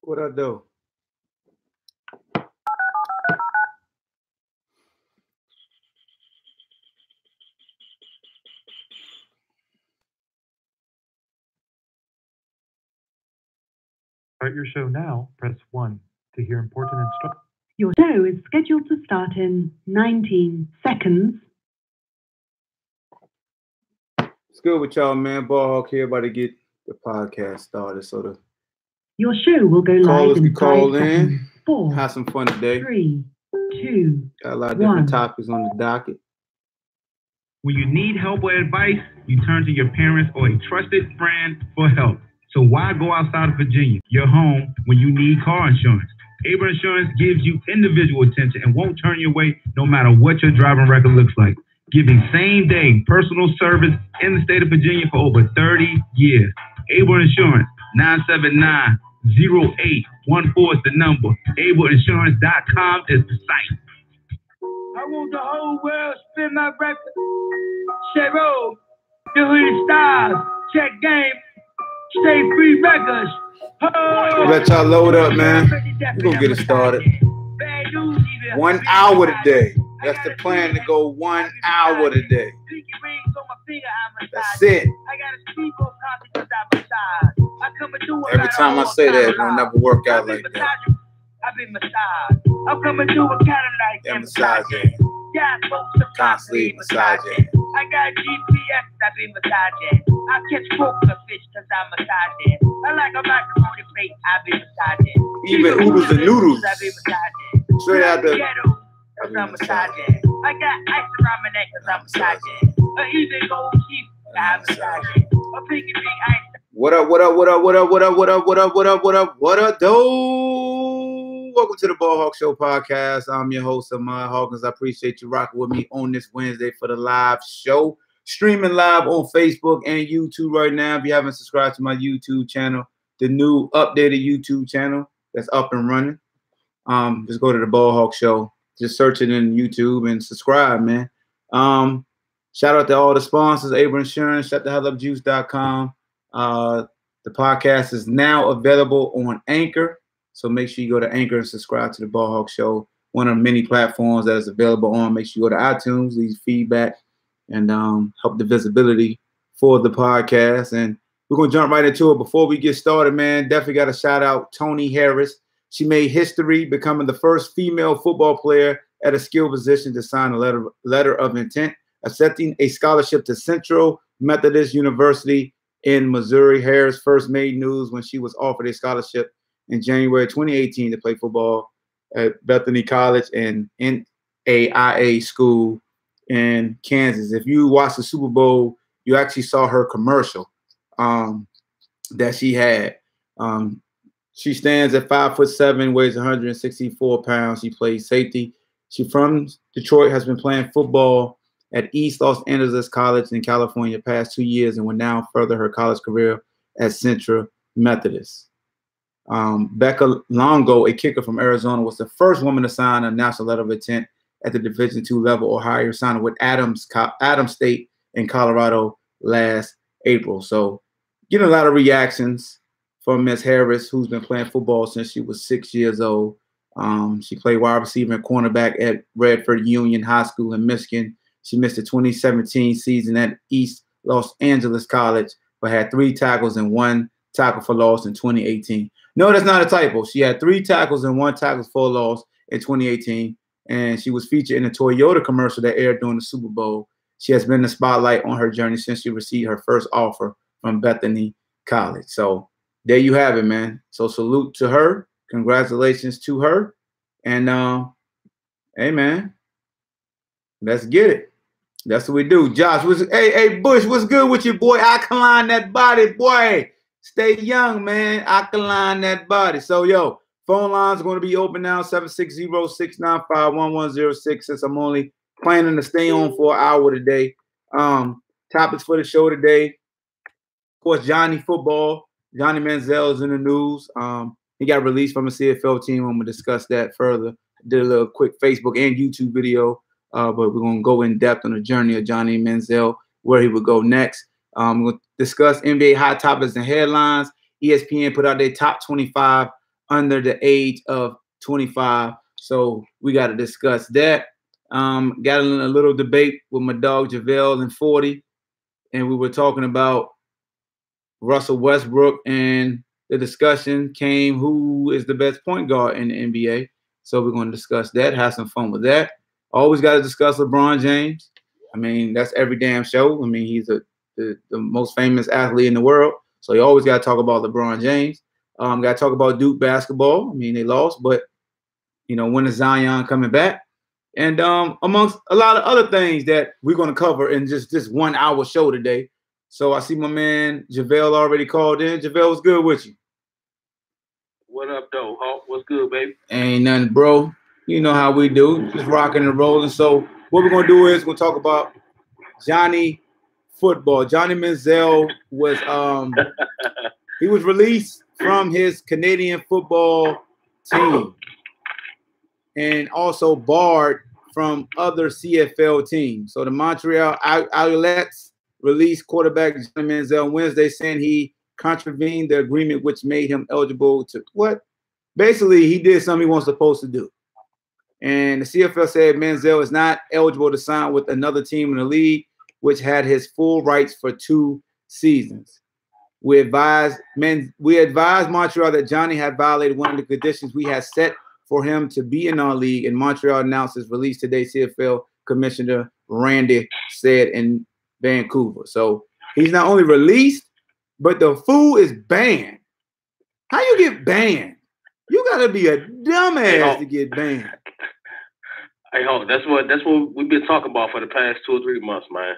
What I do? Start your show now. Press 1 to hear important instructions. Your show is scheduled to start in 19 seconds. It's good with y'all, man. BallHawk here, about to get the podcast started. So your show will go live in 5 seconds. 4, have some fun today. 3, 2, got a lot of different topics on the docket. When you need help or advice, you turn to your parents or a trusted friend for help. So why go outside of Virginia, your home, when you need car insurance? Able Insurance gives you individual attention and won't turn you away no matter what your driving record looks like. Giving same-day personal service in the state of Virginia for over 30 years. Able Insurance, 979-0814 is the number. AbleInsurance.com is the site. I want the whole world spin my record. Cheryl, the hoodie stars, check game. Stay free records. Oh, let y'all load up, man. We're going to get it started. 1 hour today. That's the plan, to go 1 hour today. That's it. Every time I say that, it'll never work out like that. I'm coming through a Cadillac and massaging. Yeah, constantly massaging. I got GPS, I be massaging. I catch poker fish cause I'm massaging. I like a macaroni plate, I be massaging. Even oodles and noodles. I be massaging. Straight out the ghetto, cause I'm massaging. I got ice around my neck cause I'm massaging. Even gold teeth, I'm massaging. A piggy big ice. What up, what up, what up, what up, what up, what up, what up, what up, what up, what up, though? Welcome to the BallHawk Show podcast. I'm your host, Ahmad Hawkins. I appreciate you rocking with me on this Wednesday for the live show. Streaming live on Facebook and YouTube right now. If you haven't subscribed to my YouTube channel, the new updated YouTube channel that's up and running, just go to the BallHawk Show. Just search it in YouTube and subscribe, man. Shout out to all the sponsors, Able Insurance, shutthehelupjuice.com. The podcast is now available on Anchor. So make sure you go to Anchor and subscribe to the BallHawk Show, one of many platforms that is available on. Make sure you go to iTunes, leave feedback, and help the visibility for the podcast. And we're going to jump right into it. Before we get started, man, definitely got to shout out Tony Harris. She made history, becoming the first female football player at a skill position to sign a letter of intent, accepting a scholarship to Central Methodist University in Missouri. Harris first made news when she was offered a scholarship in January 2018 to play football at Bethany College and NAIA school in Kansas. If you watched the Super Bowl, you actually saw her commercial that she had. She stands at 5'7", weighs 164 pounds. She plays safety. She's from Detroit, has been playing football at East Los Angeles College in California the past 2 years and will now further her college career at Central Methodist. Becca Longo, a kicker from Arizona, was the first woman to sign a national letter of intent at the Division II level or higher, signing with Adams State in Colorado last April. So getting a lot of reactions from Ms. Harris, who's been playing football since she was 6 years old. She played wide receiver and cornerback at Redford Union High School in Michigan. She missed the 2017 season at East Los Angeles College, but had 3 tackles and 1 tackle for loss in 2018. No, that's not a typo. She had 3 tackles and 1 tackle for loss in 2018, and she was featured in a Toyota commercial that aired during the Super Bowl. She has been in the spotlight on her journey since she received her first offer from Bethany College. So there you have it, man. So salute to her. Congratulations to her. And, hey, man, let's get it. That's what we do. Josh, hey, Bush, what's good with you, boy? Alkaline that body, boy. Stay young, man. Alkaline that body. So, yo, phone lines are going to be open now, 760-695-1106, since I'm only planning to stay on for an hour today. Topics for the show today. Of course, Johnny football. Johnny Manziel is in the news. He got released from the CFL team. I'm going to discuss that further. Did a little quick Facebook and YouTube video, but we're going to go in depth on the journey of Johnny Manziel, where he would go next. We'll discuss NBA hot topics and headlines. ESPN put out their top 25 under the age of 25. So we got to discuss that. Got in a little debate with my dog JaVale and 40, and we were talking about Russell Westbrook, and the discussion came who is the best point guard in the NBA. So we're going to discuss that, have some fun with that. Always got to discuss LeBron James. I mean, that's every damn show. I mean, he's the most famous athlete in the world. So you always got to talk about LeBron James. Got to talk about Duke basketball. I mean, they lost, but, when is Zion coming back? And amongst a lot of other things that we're going to cover in just this 1 hour show today. So I see my man JaVale already called in. JaVale, what's good with you? What up, though, Hawk? What's good, baby? Ain't nothing, bro. You know how we do. Just rocking and rolling. So what we're going to do is we'll talk about Johnny football. Johnny Manziel was he was released from his Canadian football team and also barred from other CFL teams. So the Montreal Alouettes released quarterback Johnny Manziel Wednesday, saying he contravened the agreement which made him eligible to what? Basically, he did something he wasn't supposed to do. And the CFL said Manziel is not eligible to sign with another team in the league, which had his full rights for 2 seasons. We advised Montreal that Johnny had violated one of the conditions we had set for him to be in our league, and Montreal announced his release today, CFL Commissioner Randy said in Vancouver. So he's not only released, but the fool is banned. How you get banned? You gotta be a dumbass to get banned. Hey, Hawk, that's what we've been talking about for the past 2 or 3 months, man.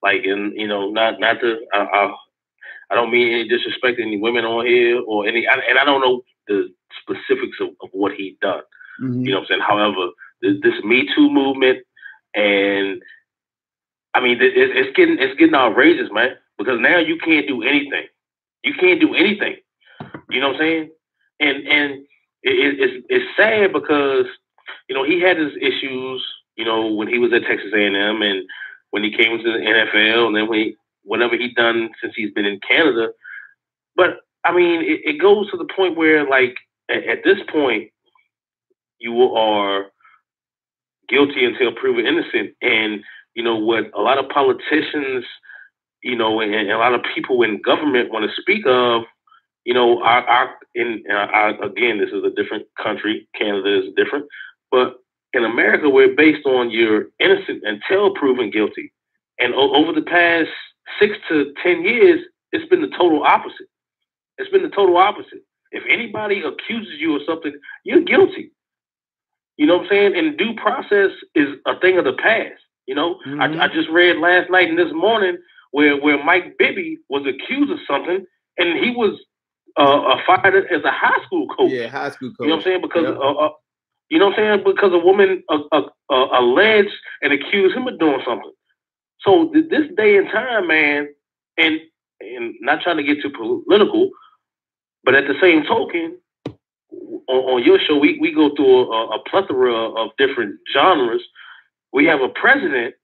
Like, and not to I don't mean any disrespect to any women on here or any, and I don't know the specifics of what he done. Mm-hmm. You know what I'm saying? However, this Me Too movement, and I mean, it's getting outrageous, man. Because now you can't do anything. You can't do anything. You know what I'm saying? And it's sad because he had his issues. When he was at Texas A&M and when he came to the NFL, and then whatever he done since he's been in Canada. But I mean, it goes to the point where, like, at this point, you are guilty until proven innocent. And what a lot of politicians, and a lot of people in government want to speak of, again, this is a different country. Canada is different, but in America, we're based on you're innocent until proven guilty. And over the past 6 to 10 years, it's been the total opposite. It's been the total opposite. If anybody accuses you of something, you're guilty. You know what I'm saying? And due process is a thing of the past. Mm-hmm. I just read last night and this morning where Mike Bibby was accused of something, and he was fired as a high school coach. Yeah, high school coach. You know what I'm saying? Because you know what I'm saying? Because a woman alleged and accused him of doing something. So this day and time, man, and not trying to get too political, but at the same token, on your show, we go through a plethora of different genres. We have a president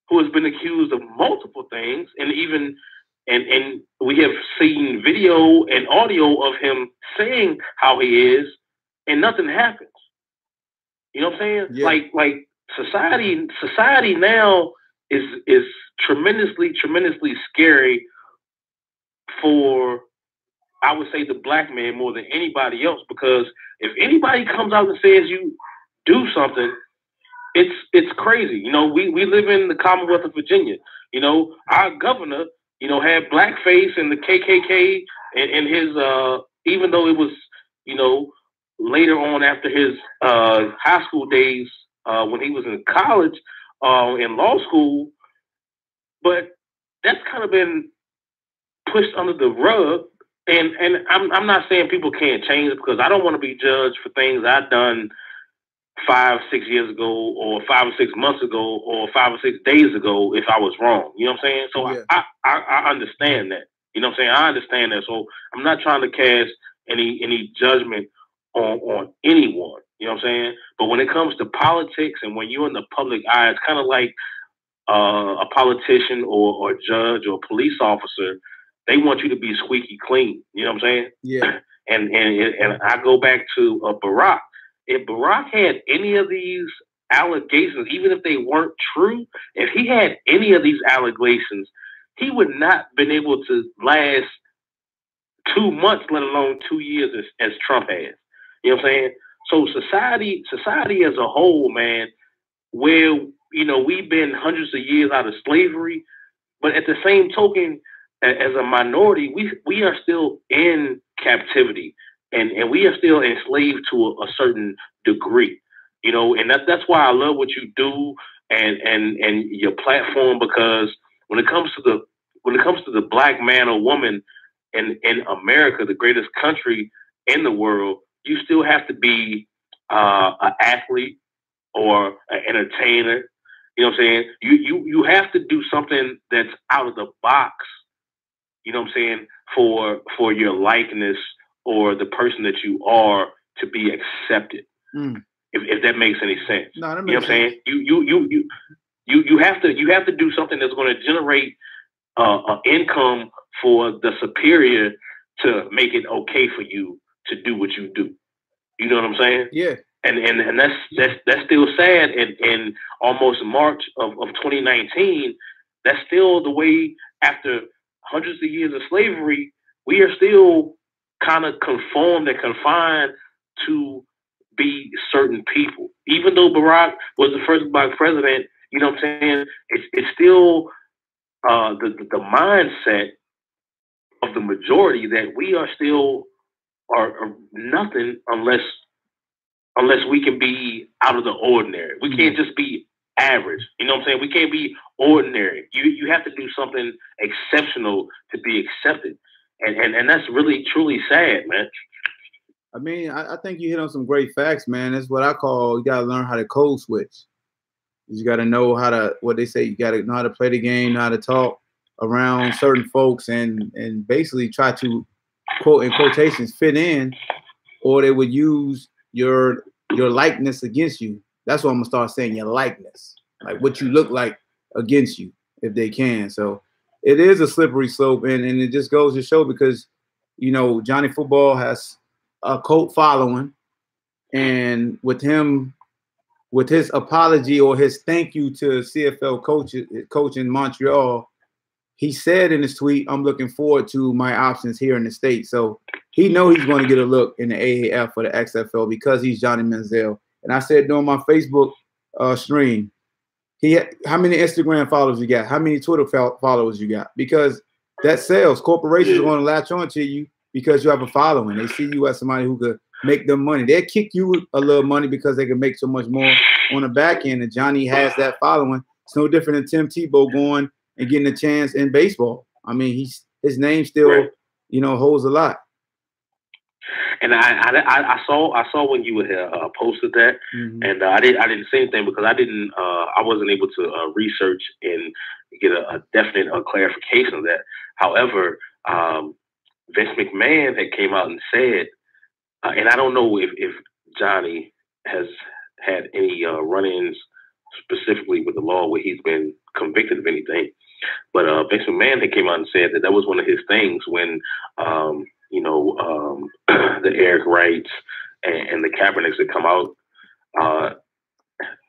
who has been accused of multiple things, and we have seen video and audio of him saying how he is, and nothing happens. You know what I'm saying? Yeah. Like society now is tremendously scary for, I would say, the black man more than anybody else, because if anybody comes out and says you do something, it's crazy. We live in the Commonwealth of Virginia. Our governor, had blackface and the KKK and his, even though it was, later on after his high school days, when he was in college, in law school, but that's kind of been pushed under the rug. And I'm not saying people can't change it, because I don't want to be judged for things I've done 5-6 years ago, or 5 or 6 months ago, or 5 or 6 days ago if I was wrong. You know what I'm saying? So yeah. I understand that. You know what I'm saying? I understand that. So I'm not trying to cast any judgment on anyone. You know what I'm saying? But when it comes to politics and when you're in the public eye, it's kind of like a politician or judge or police officer. They want you to be squeaky clean. You know what I'm saying? Yeah. And I go back to Barack. If Barack had any of these allegations, even if they weren't true, if he had any of these allegations, he would not been able to last 2 months, let alone 2 years as Trump has. You know what I'm saying? So society as a whole, man, where, we've been hundreds of years out of slavery, but at the same token, as a minority, we are still in captivity and we are still enslaved to a certain degree, and that's why I love what you do and your platform, because when it comes to the black man or woman in America, the greatest country in the world, you still have to be an athlete or an entertainer. You know what I'm saying? You have to do something that's out of the box. You know what I'm saying? For your likeness or the person that you are to be accepted. If that makes any sense. No, that you know makes what I'm saying? You have to do something that's going to generate an income for the superior to make it okay for you to do what you do. You know what I'm saying? Yeah. And that's still sad. In almost March of 2019, that's still the way. After hundreds of years of slavery, we are still kind of conformed and confined to be certain people. Even though Barack was the first black president, you know what I'm saying? It's still the mindset of the majority that we are still are nothing unless we can be out of the ordinary. We can't just be average. You know what I'm saying? We can't be ordinary. You have to do something exceptional to be accepted. And that's really, truly sad, man. I mean, I think you hit on some great facts, man. That's what I call, you got to learn how to code switch. You got to know how to, what they say, you got to know how to play the game, know how to talk around certain folks and basically try to, quote, in quotations, fit in, or they would use your likeness against you. That's what I'm gonna start saying, your likeness, like what you look like against you, if they can. So it is a slippery slope, and it just goes to show, because Johnny Football has a cult following, and with his apology or his thank you to CFL coach in Montreal, he said in his tweet, "I'm looking forward to my options here in the States." So he knows he's going to get a look in the AAF or the XFL because he's Johnny Manziel. And I said during my Facebook stream, how many Instagram followers you got? How many Twitter followers you got? Because that sells. Corporations are going to latch on to you because you have a following. They see you as somebody who could make them money. They'll kick you a little money because they can make so much more on the back end. And Johnny has that following. It's no different than Tim Tebow going and getting a chance in baseball. I mean, his name still, holds a lot. And I saw when you posted that, and I didn't say anything because I wasn't able to research and get a definite clarification of that. However, Vince McMahon had came out and said, and I don't know if Johnny has had any run-ins specifically with the law where he's been convicted of anything, but Vince McMahon had came out and said that was one of his things when the Eric Wrights and the Kaepernicks had come out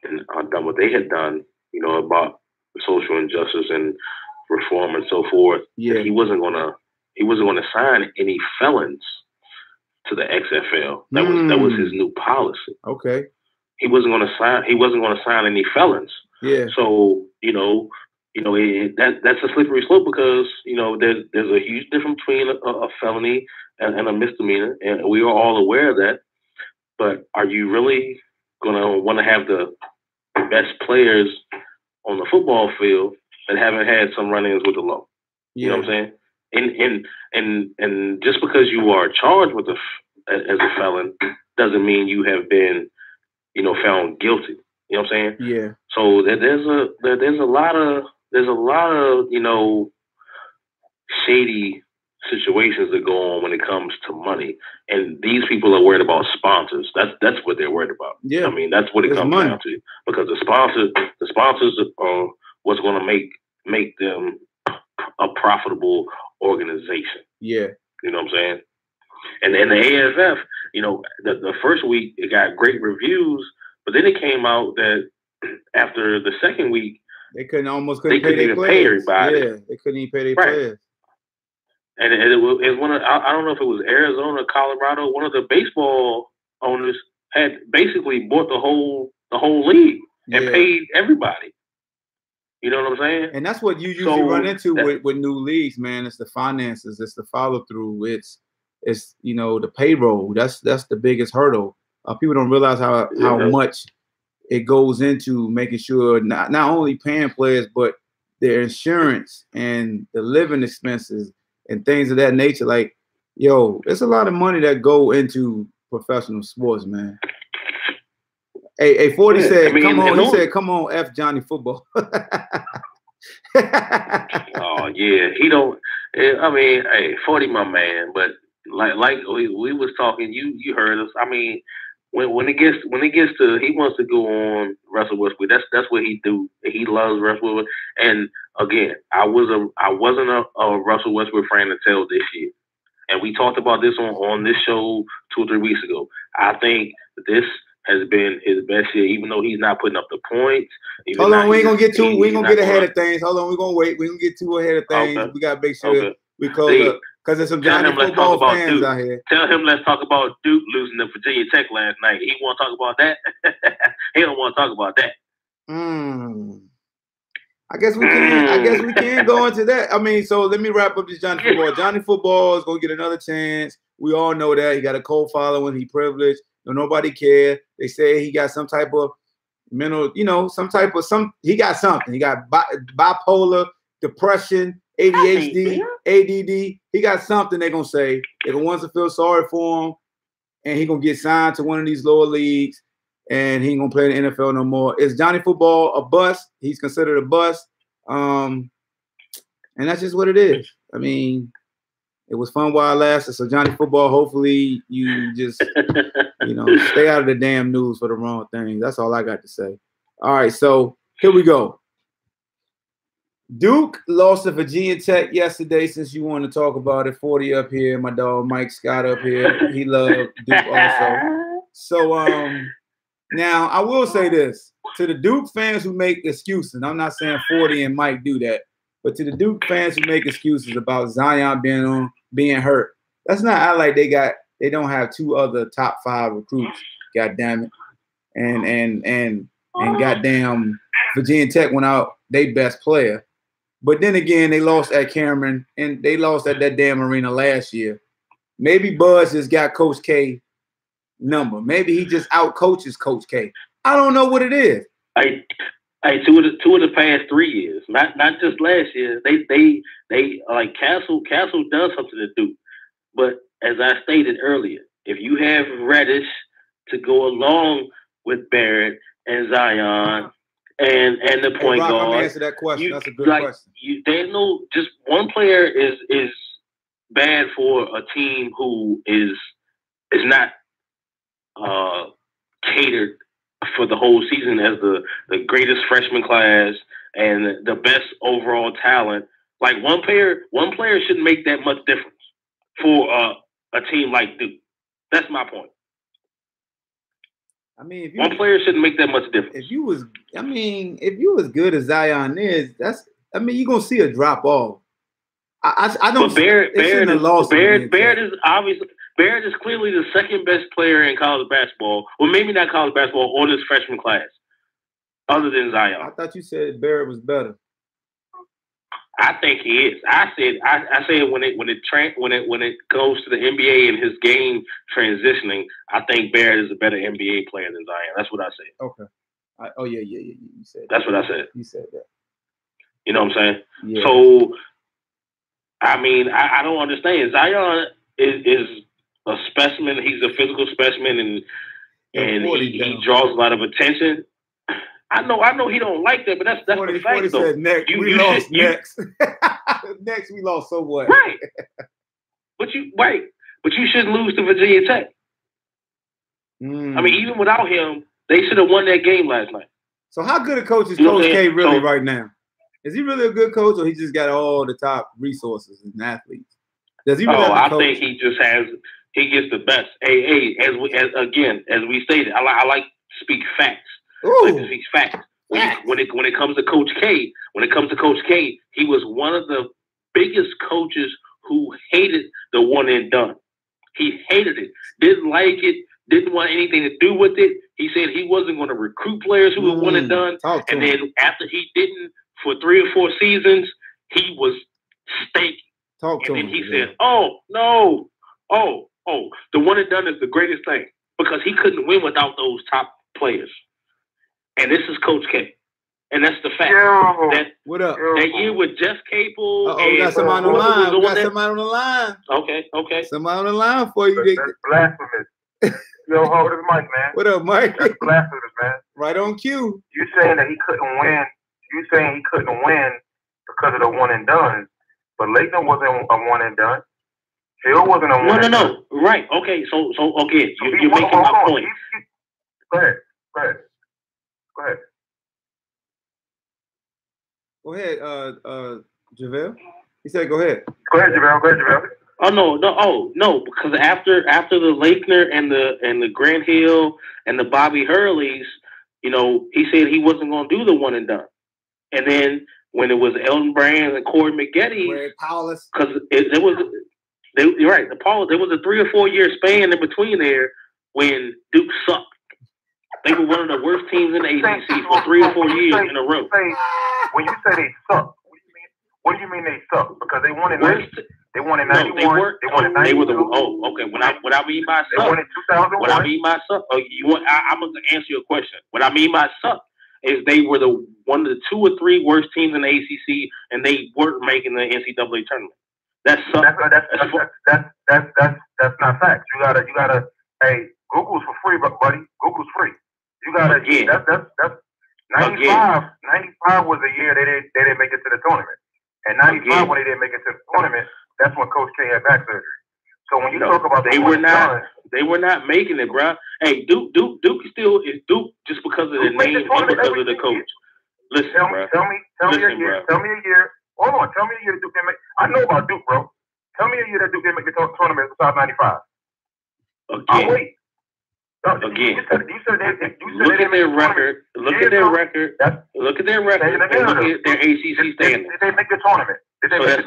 and done what they had done, about social injustice and reform and so forth. Yeah, he wasn't gonna sign any felons to the XFL. That was his new policy. Okay. He wasn't gonna sign any felons. Yeah. So that's a slippery slope because there's a huge difference between a felony and a misdemeanor, and we are all aware of that. But are you really gonna want to have the best players on the football field that haven't had some run-ins with the law? Yeah. You know what I'm saying? And just because you are charged with as a felon doesn't mean you have been found guilty. You know what I'm saying? Yeah. So there's a lot of shady situations that go on when it comes to money, and these people are worried about sponsors. That's what they're worried about. Yeah. I mean, that's what it comes down to, because the sponsors are what's going to make them a profitable organization. Yeah. You know what I'm saying? And the ASF, you know, the first week it got great reviews, but then it came out that after the second week, they couldn't pay their players. Yeah, they couldn't even pay their players. And it was one of, I don't know if it was Arizona, Colorado, one of the baseball owners had basically bought the whole league and paid everybody. You know what I'm saying? And that's what you usually run into with new leagues, man. It's the finances, it's the follow through, it's you know, the payroll. That's the biggest hurdle. People don't realize how much it goes into making sure not only paying players, but their insurance and the living expenses and things of that nature. Like, yo, there's a lot of money that go into professional sports, man. Hey, 40 said, come on. He said, come on, F Johnny Football. Oh, yeah. He don't, I mean, hey, 40 my man, but like we was talking, you heard us. I mean, when it gets to he wants to go on Russell Westbrook, that's what he do. He loves Russell Westbrook. And again, I wasn't a Russell Westbrook fan until this year. And we talked about this on this show 2 or 3 weeks ago. I think this has been his best year, even though he's not putting up the points. Hold on, we ain't gonna get ahead of things. Hold on, we're gonna wait. We're gonna get too ahead of things. Okay. We gotta make sure we close up. Because there's some Johnny football fans out here. Tell him let's talk about Duke losing to Virginia Tech last night. He want to talk about that? He don't want to talk about that. I guess we can. I guess we can go into that. I mean, so let me wrap up this Johnny football. Johnny football is gonna get another chance. We all know that he got a cold following. He privileged. Nobody cared. They say he got some type of mental, you know, he got something. He got bipolar, depression, ADHD, ADD. He got something they're going to say. They're going to want to feel sorry for him, and he's going to get signed to one of these lower leagues, and he ain't going to play in the NFL no more. Is Johnny football a bust? He's considered a bust. And that's just what it is. I mean, it was fun while it lasted. So Johnny football, hopefully you just, you know, stay out of the damn news for the wrong things. That's all I got to say. All right, so here we go. Duke lost to Virginia Tech yesterday. Since you want to talk about it, 40 up here. My dog Mike Scott up here. He loved Duke also. So now I will say this to the Duke fans who make excuses. I'm not saying 40 and Mike do that, but to the Duke fans who make excuses about Zion being hurt, let's not act like they don't have 2 other top 5 recruits. God damn it, and goddamn Virginia Tech went out their best player. But then again, they lost at Cameron, and they lost at that damn arena last year. Maybe Buzz just got Coach K number. Maybe he just out-coaches Coach K. I don't know what it is. Hey, two of the past 3 years, not just last year. They like Castle does something to do. But as I stated earlier, if you have Reddish to go along with Barrett and Zion and the point guard, I'm gonna answer that question. That's a good question. There's no just one player is bad for a team who is not catered for the whole season as the greatest freshman class and the best overall talent. Like one player shouldn't make that much difference for a team like Duke. That's my point. I mean, one player shouldn't make that much difference. If you was good as Zion is, you're gonna see a drop off. I don't. But Barrett is clearly the second best player in college basketball, or maybe not college basketball, or this freshman class, other than Zion. I thought you said Barrett was better. I think he is. I said when it goes to the NBA and his game transitioning, I think Barrett is a better NBA player than Zion. That's what I said. Okay. Yeah. You said that. That's what I said. You said that. You know what I'm saying? Yeah. So, I mean, I don't understand. Zion is a specimen. He's a physical specimen, and he draws a lot of attention. I know he don't like that, but that's the fact, though. Said next. We lost next. Next, we lost so what? Right. But you shouldn't lose to Virginia Tech. I mean, even without him, they should have won that game last night. So how good a coach is Coach K really right now? Is he really a good coach, or he just got all the top resources and athletes? Does he really have a coach? I think he he gets the best. Hey, as we stated, I like to speak facts. Ooh. I like to speak facts. When it comes to Coach K, he was one of the biggest coaches who hated the one and done. He hated it, didn't like it, didn't want anything to do with it. He said he wasn't going to recruit players who were one and done. And then after he didn't for 3 or 4 seasons, he was staking. And then he said, "Oh no, the one and done is the greatest thing because he couldn't win without those top players." And this is Coach K. And that's the fact. What up? That year with Jess Capel. We got somebody on the line. We got somebody on the line. Okay. Somebody on the line for you. That's blasphemous. Yo, hold this mic, man. What up, Mike? That's blasphemous, man. Right on cue. You saying that he couldn't win. You saying he couldn't win because of the one and done. But Latham wasn't a one and done. Hill wasn't a one and done. No. Right. Okay. So okay. You're making my point. Go ahead. Go ahead, JaVale. He said, "Go ahead." Go ahead, JaVale. Oh no, because after the Lakener and the Grant Hill and the Bobby Hurleys, he said he wasn't going to do the one and done. And then when it was Elton Brand and Corey McGetty, because you're right, there was a 3 or 4 year span in between there when Duke sucked. They were one of the worst teams in the ACC for 3 or 4 years in a row. When you say they suck, what do you mean they suck? Because they won in 91. They won in 92. They were okay. What I mean by suck. They won in 2001. What I mean by suck. I'm going to answer your question. What I mean by suck is they were one of the 2 or 3 worst teams in the ACC, and they weren't making the NCAA tournament. That's suck. That's not facts. You gotta. Hey, Google's for free, buddy. Google's free. You gotta. That's 95. 95 was the year they didn't make it to the tournament, and 95 when they didn't make it to the tournament, that's when Coach K had back surgery. So when you talk about they were not making it, bro. Hey, Duke still is Duke just because of the name and because of the coach. Listen, tell me a year. Hold on, tell me a year Duke didn't make. I know about Duke, bro. Tell me a year that Duke didn't make the tournament besides 95. I'll wait. Again, you said look at their record. Look at their record. Look at their record. And look at their ACC standings. Did they make the tournament? Because just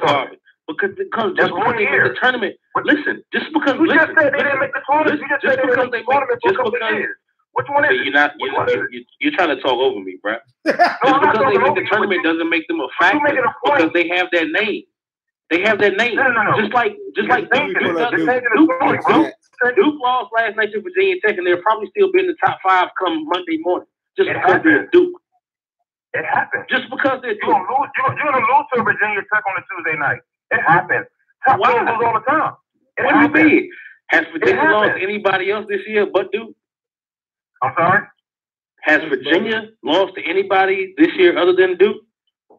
because they make the tournament. Listen, just because you just said they didn't make the tournament. You just said they didn't make the tournament for a couple of years. Which one is it? You're trying to talk over me, bro. Just because they make the tournament doesn't make them a factor because they have that name. They have that name. No. Just like Duke lost last night to Virginia Tech, and they'll probably still be in the top 5 come Monday morning. Just because they're Duke. It happens. Just because they're Duke. You're gonna lose to Virginia Tech on a Tuesday night. It happens. Top teams lose all the time. What do you mean? Has Virginia lost anybody else this year but Duke? I'm sorry? Has Virginia lost to anybody this year other than Duke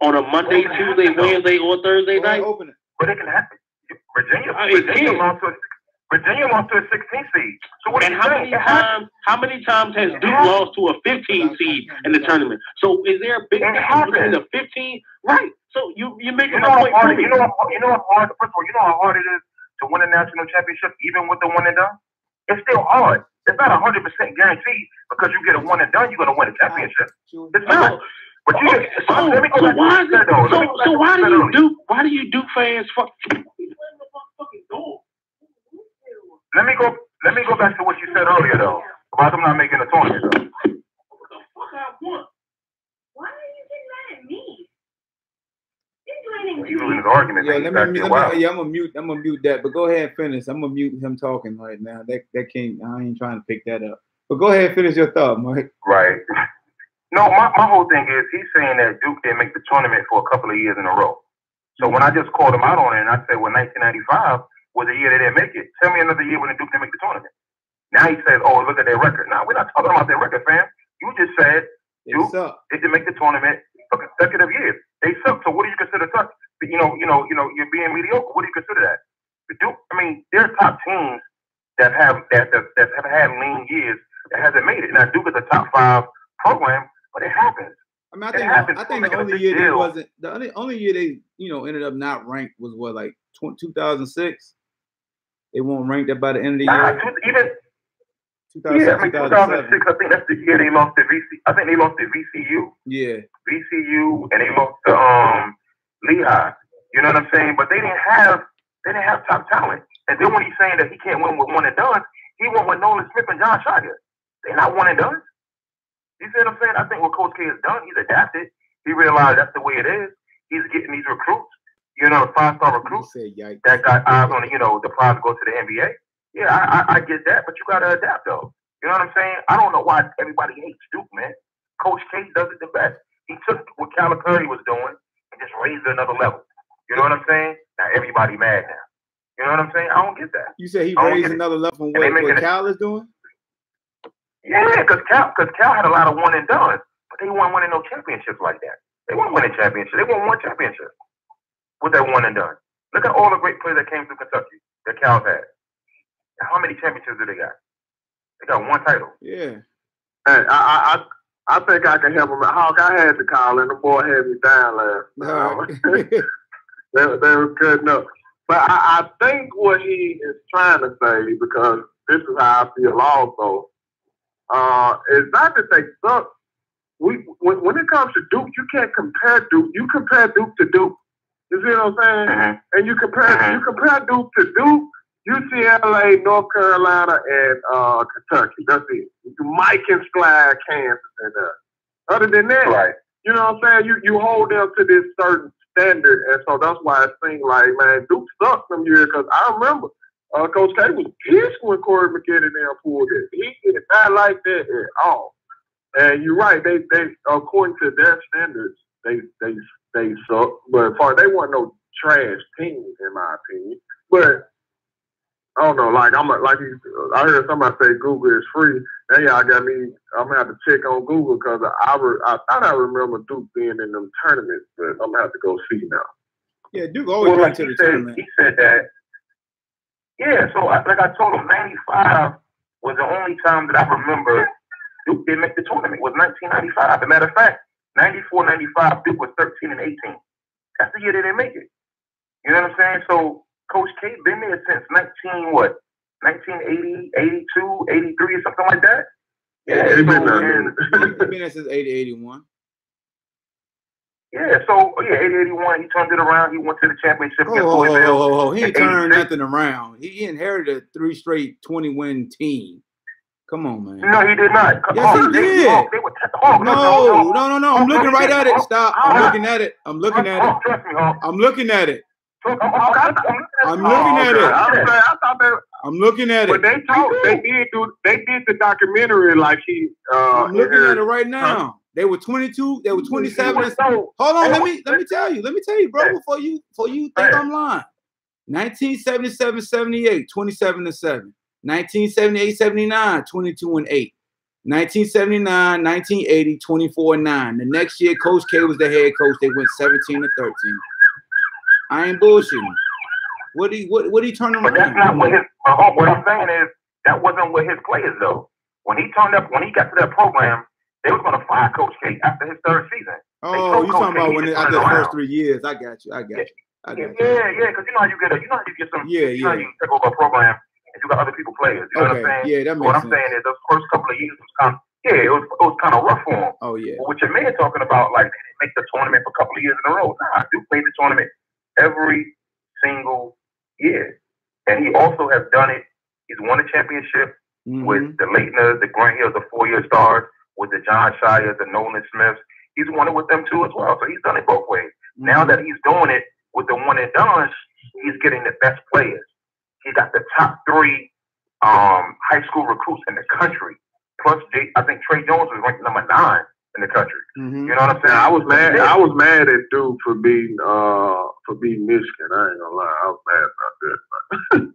on a Monday, Tuesday, Wednesday, or Thursday night? But it can happen. Virginia lost to a 16 seed. So what? And how many times has Duke lost to a 15 seed in the tournament? So is there a big difference between the 15? Right. So you're making a point. You know how hard. First of all, you know how hard it is to win a national championship, even with the one and done. It's still hard. It's not 100% guaranteed because you get a one and done, you're gonna win a championship. It's not. But you let me go back to what you said though. So why do you Duke fans fuck? Let me go back to what you said earlier though. About them not making a tournament though. What the fuck I want? Why are you getting mad at me? You're joining He's losing his argument. I'm gonna mute that. But go ahead and finish. I'm gonna mute him talking right now. That can't. I ain't trying to pick that up. But go ahead and finish your thought, Mike. Right. No, my whole thing is he's saying that Duke didn't make the tournament for a couple of years in a row. So when I just called him out on it and I said, well, 1995 was the year they didn't make it. Tell me another year when the Duke didn't make the tournament. Now he says, oh, look at their record. No, we're not talking about their record, fam. You just said Duke didn't make the tournament for consecutive years. They suck. So what do you consider suck? You're being mediocre. What do you consider that? The Duke, there are top teams that have had lean years that hasn't made it. Now Duke is a top 5 program, but it happens. I think the only year they wasn't the only year they ended up not ranked was what, like 2006. They won't rank that by the end of the Nah, year. even 2006. I think that's the year they lost to VC. I think they lost to VCU. Yeah. VCU, and they lost to Lehigh. You know what I'm saying? But they didn't have top talent. And then when he's saying that he can't win with one and done, he won with Nolan Smith and John Shire. They're not one and done. You see what I'm saying? I think what Coach K has done, he's adapted. He realized that's the way it is. He's getting these recruits, you know, 5-star recruits that got eyes on, you know, the prize to go to the NBA. Yeah, I get that, but you got to adapt, though. You know what I'm saying? I don't know why everybody hates Duke, man. Coach K does it the best. He took what Calipari was doing and just raised it another level. You know what I'm saying? Now everybody mad now. You know what I'm saying? I don't get that. You said he raised another level from what Cal is doing? Yeah, because Cal had a lot of one and done, but they weren't winning no championships like that. They weren't winning championships. They won one championship with that one and done. Look at all the great players that came through Kentucky that Cal's had. How many championships do they got? They got one title. Yeah. Hey, I think I can help him. Hawk, I had to call, and the boy had me down last night. They was good enough. But I think what he is trying to say, because this is how I feel also, is not that they suck. When it comes to Duke, you can't compare Duke. You compare Duke to Duke. You see what I'm saying? Mm-hmm. And you compare Duke to Duke, UCLA, North Carolina, and Kentucky. That's it. You might can slide Kansas in there. Other than that, right. You know what I'm saying? You hold them to this certain standard, and so that's why it seems like, man, Duke sucked some years, because I remember Coach K was pissed when Corey McKinney and them pulled it. He did not like that at all. And you're right, they according to their standards, they suck. But they weren't no trash team, in my opinion. But I don't know, I heard somebody say Google is free. Now y'all got me, I'm gonna have to check on Google, because I thought I remember Duke being in them tournaments, but I'm gonna have to go see now. Yeah, Duke always went to the tournament. He said that. Yeah, so like I told him, 95 was the only time that I remember Duke didn't make the tournament. It was 1995. As a matter of fact, 94, 95, Duke was 13 and 18. That's the year they didn't make it. You know what I'm saying? So Coach K been there since 1980, 82, 83, or something like that. Yeah, he's been there since 80, 81. Yeah, so 80, 81, he turned it around. He went to the championship against Louisville. He ain't turned nothing around. He inherited a 3-straight 20-win team. Come on, man. No, he did not. Yes, he did. No. I'm looking right at it. Stop. I'm looking at it. I'm looking at it. Trust me, Hawk. I'm looking at it. I'm looking at it. I thought they. I'm looking at it. But they did the documentary like he. I'm looking at it right now. They were 22. They were 27. Hold on. Let me tell you. Let me tell you, bro. Before you think I'm lying. 1977-78, 27-7. 1978-79, 22-8. 1979-1980, 24-9. The next year, Coach K was the head coach. They went 17-13. I ain't bullshitting. What he turn around? But that's not what his. What I'm saying is that wasn't what his players though. When he got to that program, they was gonna fire Coach K after his third season. Oh, you talking about after the first 3 years? I got you. Yeah, because you know how you get some. You know how you take over a program and you got other people players. You know what I'm saying? Yeah, that makes sense. What I'm saying is those first couple of years was kind of rough for him. Oh yeah. But what your man talking about, like they didn't make the tournament for a couple of years in a row. Nah, Duke made the tournament every single year, and he also has done it. He's won a championship with the Leitners, the Grant Hills, the 4-year stars, with the John Shires, the Nolan Smiths. He's won it with them too as well. So he's done it both ways. Now that he's doing it with the one and done, he's getting the best players. He got the top 3 high school recruits in the country. Plus, I think Trey Jones was ranked number 9 in the country. You know what I'm saying? I was mad at Duke for beating Michigan. I ain't gonna lie, I was mad about that.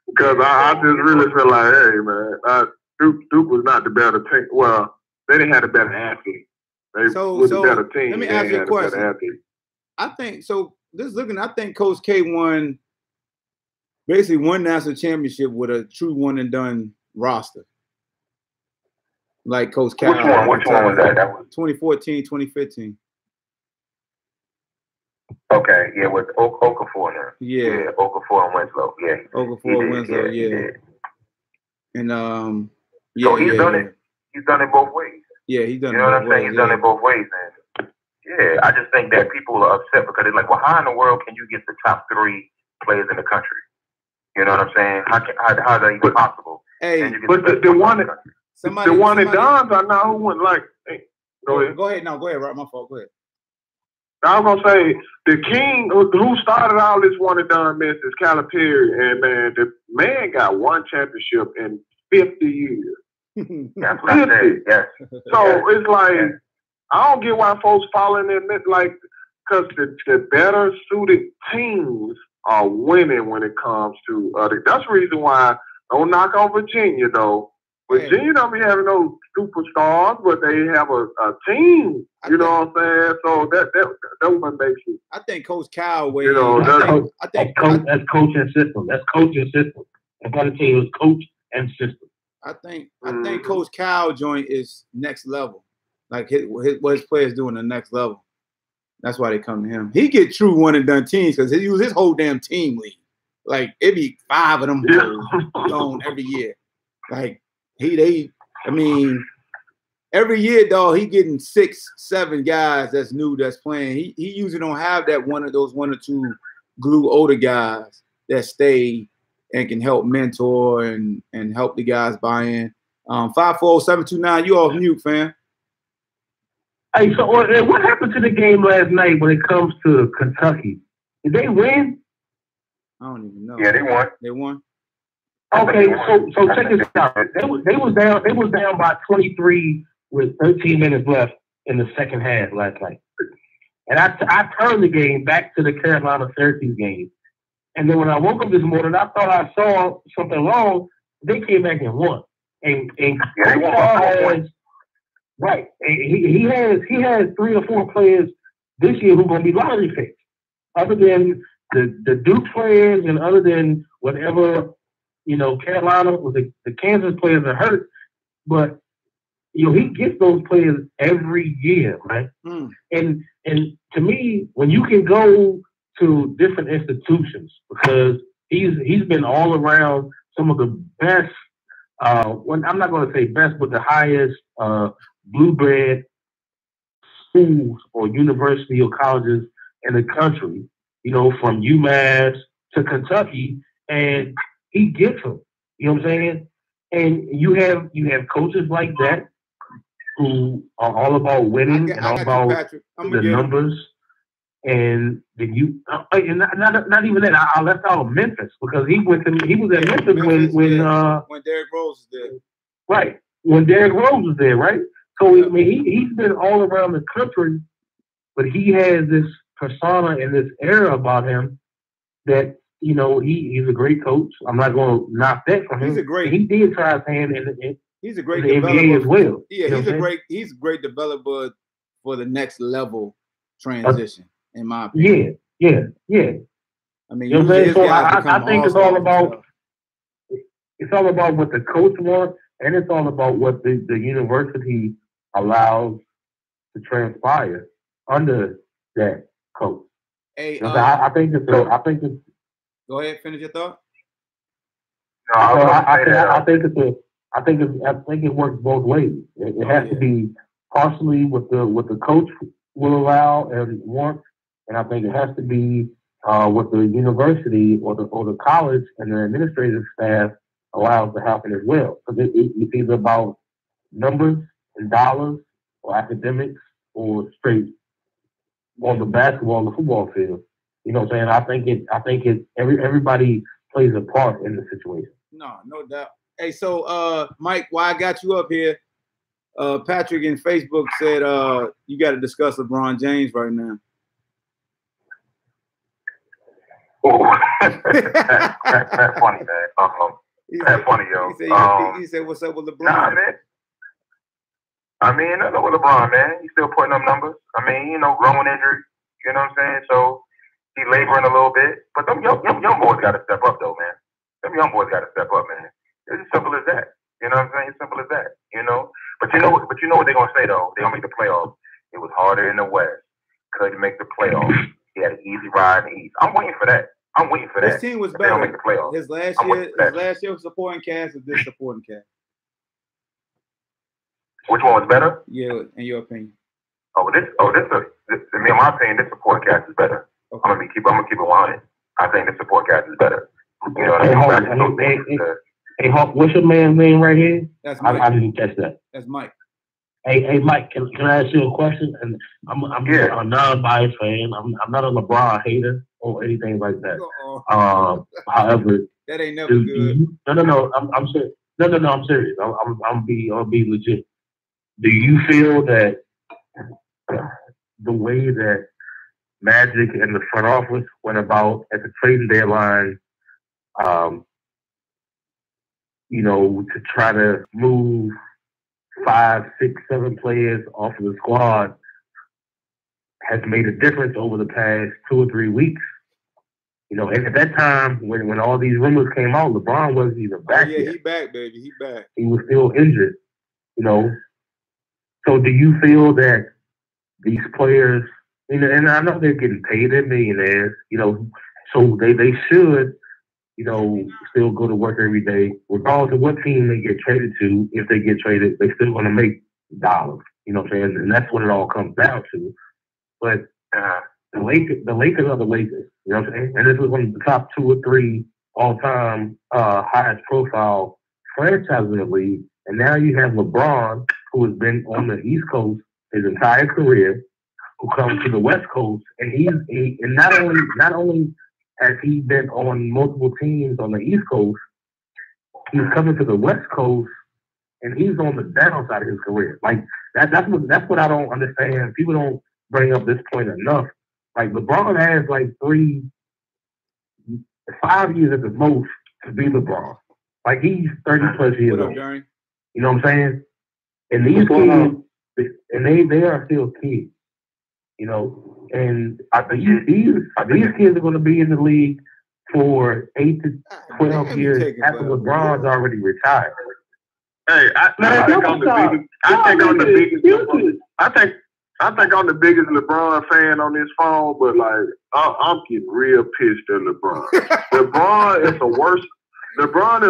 Because I just really feel like, hey man, Duke was not the better team. Well, they didn't have a better athlete. They was a better team. Let me ask you a question. I think Coach K won one national championship with a true one and done roster. Like Coach Cal. Which one was that? That was 2014, 2015. Okay, yeah, with Okafor now. Yeah, Okafor and Winslow. Yeah, Okafor, Winslow, yeah. And so he's done it. He's done it both ways. Yeah, he's done it. You know what I'm saying? He's done it both ways, man. Yeah, I just think that people are upset because they're like, well, how in the world can you get the top 3 players in the country? You know what I'm saying? How is that even possible? Hey, but the one that Don's, I know who wouldn't like. Hey, go ahead. Go ahead. No, go ahead. Right, my fault. Go ahead. I was gonna say the king who started all this one and done mess is Calipari, and man, the man got 1 championship in 50 years. That's what I said. Yes. So it's like I don't get why folks falling in it, like, because the better suited teams are winning when it comes to that's the reason why. Don't knock on Virginia though. Virginia don't be having no superstars, but they have a team. You know what I'm saying? So that what makes you. I think Coach Cal, you know, that's coach and system. That's coach and system. I gotta tell you, it's coach and system. I think Coach Cal joint is next level. Like what his players do in the next level. That's why they come to him. He get true one and done teams because he use his whole damn team league. Like it be 5 of them gone every year. Like I mean, every year, dog, he getting 6, 7 guys that's new that's playing. He usually don't have that one or 2 glue older guys that stay and can help mentor and help the guys buy in. 54729, you off mute, fam. Hey, so what happened to the game last night when it comes to Kentucky? Did they win? I don't even know. Yeah, they won. They won. Okay, so check this out. They was down by 23 with 13 minutes left in the second half last night. And I turned the game back to the Carolina-Syracuse game. And then when I woke up this morning, I thought I saw something wrong. They came back and won. And has, right. He has 3 or 4 players this year who are going to be lottery picks. Other than the Duke players and other than whatever, Carolina or the Kansas players are hurt. But, he gets those players every year, right? And to me, when you can go to different institutions, because he's been all around some of the best, I'm not going to say best, but the highest blue bread schools or university or colleges in the country, from UMass to Kentucky, and he gets them. You know what I'm saying? And you have coaches like that who are all about winning and all about the numbers. And then and not even that. I left out Memphis because he was at Memphis when Derrick Rose was there. Right. When Derrick Rose was there, right? So I mean he's been all around the country, but he has this persona and this air about him that he's a great coach. I'm not going to knock that from him. He did try his hand in he's a great the NBA as well. Yeah, he's a great developer for the next level transition, in my opinion. Yeah. I mean, you know what I'm saying? So I think it's all about what the coach wants, and it's all about what the university allows to transpire under that coach. Hey, I think it's. Go ahead, finish your thought. No, I think it works both ways. It has to be partially what the coach will allow and want, and I think it has to be what the university or the college and the administrative staff allows to happen as well. Because it's either about numbers and dollars or academics or straight on the basketball and the football field. You know what I'm saying? I think everybody plays a part in the situation. No doubt. Hey, so Mike, while I got you up here, Patrick in Facebook said you got to discuss LeBron James right now. Oh, that's funny, man. That's funny, yo. He said, "What's up with LeBron?" Nah, man. I mean, nothing with LeBron, man. He's still putting up numbers. I mean, growing injury. You know what I'm saying? So he's laboring a little bit. But them young boys got to step up, though, man. Them young boys got to step up, man. It's as simple as that. You know what I'm saying? It's simple as that. But you know what they're gonna say though? They're gonna make the playoffs. It was harder in the West. Couldn't make the playoffs. He had an easy ride in the East. I'm waiting for that. His team was If they don't better. make the playoffs. His last I'm waiting for that. year was supporting cast or this supporting cast? Which one was better? Yeah, in your opinion. In my opinion, this support cast is better. Okay. I'm gonna keep it 100. I think this support cast is better. You know what I mean? Hey, Hawk, what's your man's name right here? That's Mike. I didn't catch that. That's Mike. Hey, Mike, can I ask you a question? And I'm a non-biased fan. I'm not a LeBron hater or anything like that. However, that ain't never good. No. I'm serious. No. I'm serious. I'll be legit. Do you feel that the way that Magic and the front office went about at the trading deadline, to try to move 5, 6, 7 players off of the squad has made a difference over the past 2 or 3 weeks? And at that time, when all these rumors came out, LeBron wasn't even back yet. He back, baby. He back. He was still injured, So do you feel that these players, and I know they're getting paid, they're millionaires, so they should, still go to work every day, regardless of what team they get traded to. If they get traded, they still going to make dollars, you know what I'm saying? And that's what it all comes down to. But the Lakers are the Lakers, you know what I'm saying? And this is one of the top 2 or 3 all-time highest profile franchises in the league. And now you have LeBron, who has been on the East Coast his entire career, who comes to the West Coast, and and not only has he been on multiple teams on the East Coast, he's coming to the West Coast, and he's on the downside of his career. Like that's what I don't understand. People don't bring up this point enough. Like LeBron has like 5 years at the most to be LeBron. Like he's 30 plus years old. You know what I'm saying? And these kids, and they are still kids. And I think these kids are going to be in the league for 8 to 12 years after LeBron's already retired. Hey, I think I'm the biggest LeBron fan on this phone, but like I'm getting real pissed at LeBron. LeBron is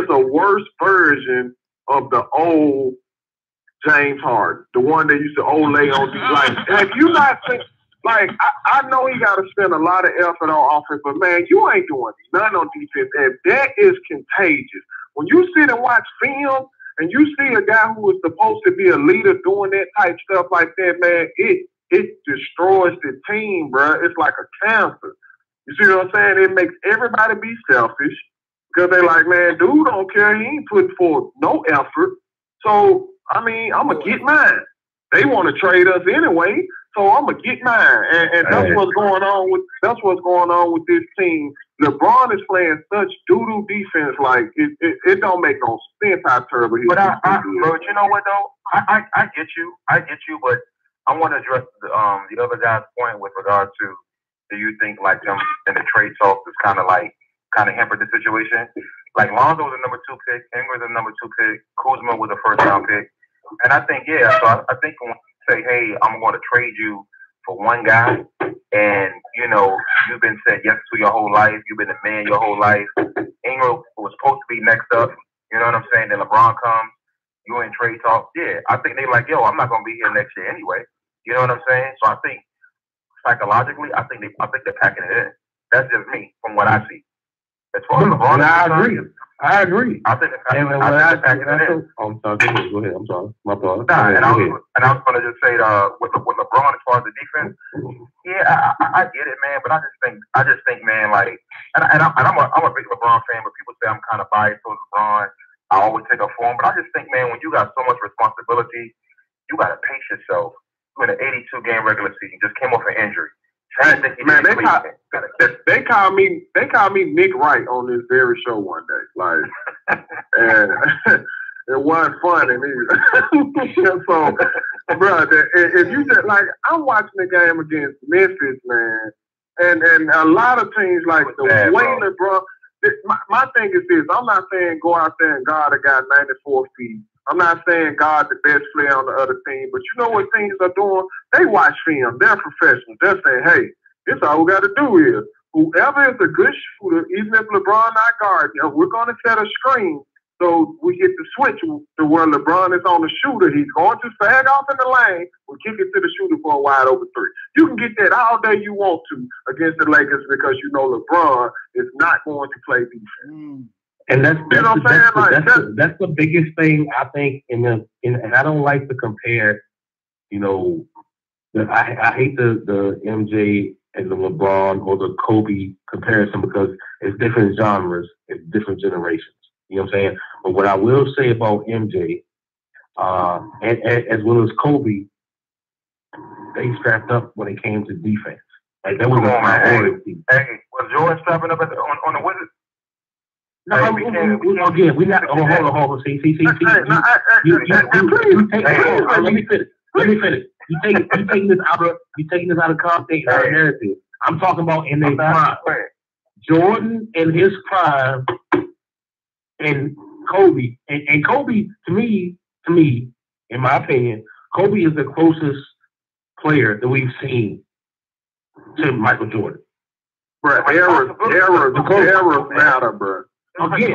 a worse version of the old James Harden, the one that used to lay on these lines. Have you not seen? Like, I know he got to spend a lot of effort on offense, but man, you ain't doing nothing on defense, and that is contagious. When you sit and watch film, and you see a guy who is supposed to be a leader doing that type stuff like that, man, it destroys the team, bro. It's like a cancer. You see what I'm saying? It makes everybody be selfish because they like, man, dude don't care. He ain't putting forth no effort. So, I mean, I'm going to get mine. They want to trade us anyway, so I'm going to get mine. And that's what's going on with this team. LeBron is playing such doo-doo defense, like it don't make no sense how terrible he is. But but you know what though? I get you, but I want to address the other guy's point with regard to, do you think like them in the trade talks is kind of hampered the situation? Like Lonzo was a number 2 pick, Ingram was a number 2 pick, Kuzma was a first round pick, and I think so I think when you say, hey, I'm going to trade you for one guy, and you've been said yes to your whole life, you've been a man your whole life. Ingram was supposed to be next up, you know what I'm saying? Then LeBron comes, you in trade talk. Yeah, I think they like, yo, I'm not gonna be here next year anyway. You know what I'm saying? So I think psychologically, I think they're packing it in. That's just me from what I see. As far as LeBron, I agree. I think they're packing it in. I'm sorry. Go ahead. I'm sorry. My fault. And I was gonna just say with LeBron as far as the defense, yeah, I get it, man. But I just think, man, like, and I'm a big LeBron fan, but people say I'm kind of biased towards LeBron. I always take up for him, but I just think, man, when you got so much responsibility, you gotta pace yourself. You in an 82-game regular season, just came off an injury. Man, they called me Nick Wright on this very show one day, like, and it wasn't funny either. So, bro, if you just like, I'm watching the game against Memphis, man, and a lot of teams like the way LeBron. My thing is this: I'm not saying go out there and guard a guy 94 feet. I'm not saying guard the best player on the other team, but you know what teams are doing? They watch film. They're professionals. They're saying, hey, This all we got to do is, whoever is a good shooter, even if LeBron not guarding, we're going to set a screen so we get the switch to where LeBron is on the shooter. He's going to sag off in the lane. We kick it to the shooter for a wide open three. You can get that all day you want to against the Lakers because you know LeBron is not going to play defense. And that's the biggest thing I think. And I don't like to compare. You know, I hate the MJ and the LeBron or the Kobe comparison because it's different genres, it's different generations. You know what I'm saying? But what I will say about MJ, and as well as Kobe, they strapped up when it came to defense. Like that was a priority. Hey, was Jordan strapping up on the Wizards? No, again, we got. Hold on. See. Let me finish. You taking this out of context, out of narrative. I'm talking about in their prime. Jordan in his prime, and Kobe, and Kobe to me, in my opinion, Kobe is the closest player that we've seen to Michael Jordan. Bro, errors matter, bro. Again,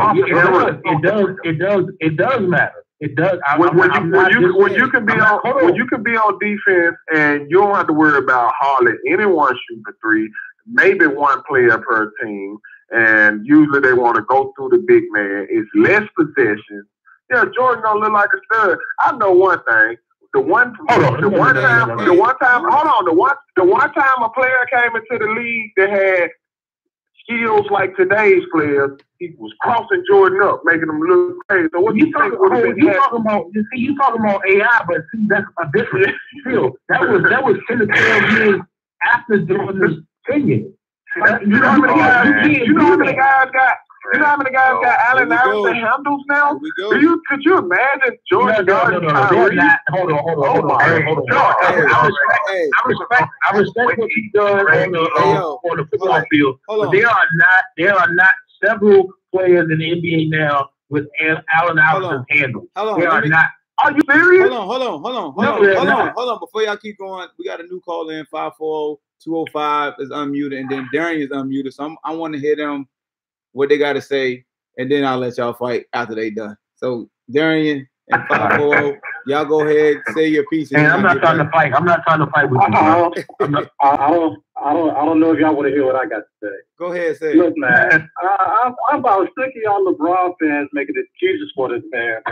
it does matter. It does. When you can be on defense and you don't have to worry about hardly anyone shooting a three, maybe one player per team, and usually they want to go through the big man. It's less possession. Yeah, Jordan gonna look like a stud. I know one thing. The one time a player came into the league that had skills like today's players, he was crossing Jordan up, making him look crazy. So what you think would have been you talking about AI, but see, that's a different field. That was 10 to 12 years after Jordan's tenure. You know how many guys got Allen Iverson handles now? Could you imagine Jordan guarding Kyrie? Hold on. I respect what he does on the football field, but there are not several players in the NBA now with Allen Iverson's handle. There are not. Are you serious? Hold on. Before y'all keep going, we got a new call in 540-205 is unmuted, and then Darian is unmuted. So I want to hear them what they got to say, and then I'll let y'all fight after they done. So Darian and 540, y'all go ahead, say your piece. And I'm not trying to fight. I'm not trying to fight with you. I don't know if y'all want to hear what I got to say. Go ahead, say. Look, man, I'm about sick of y'all LeBron fans making excuses for this man.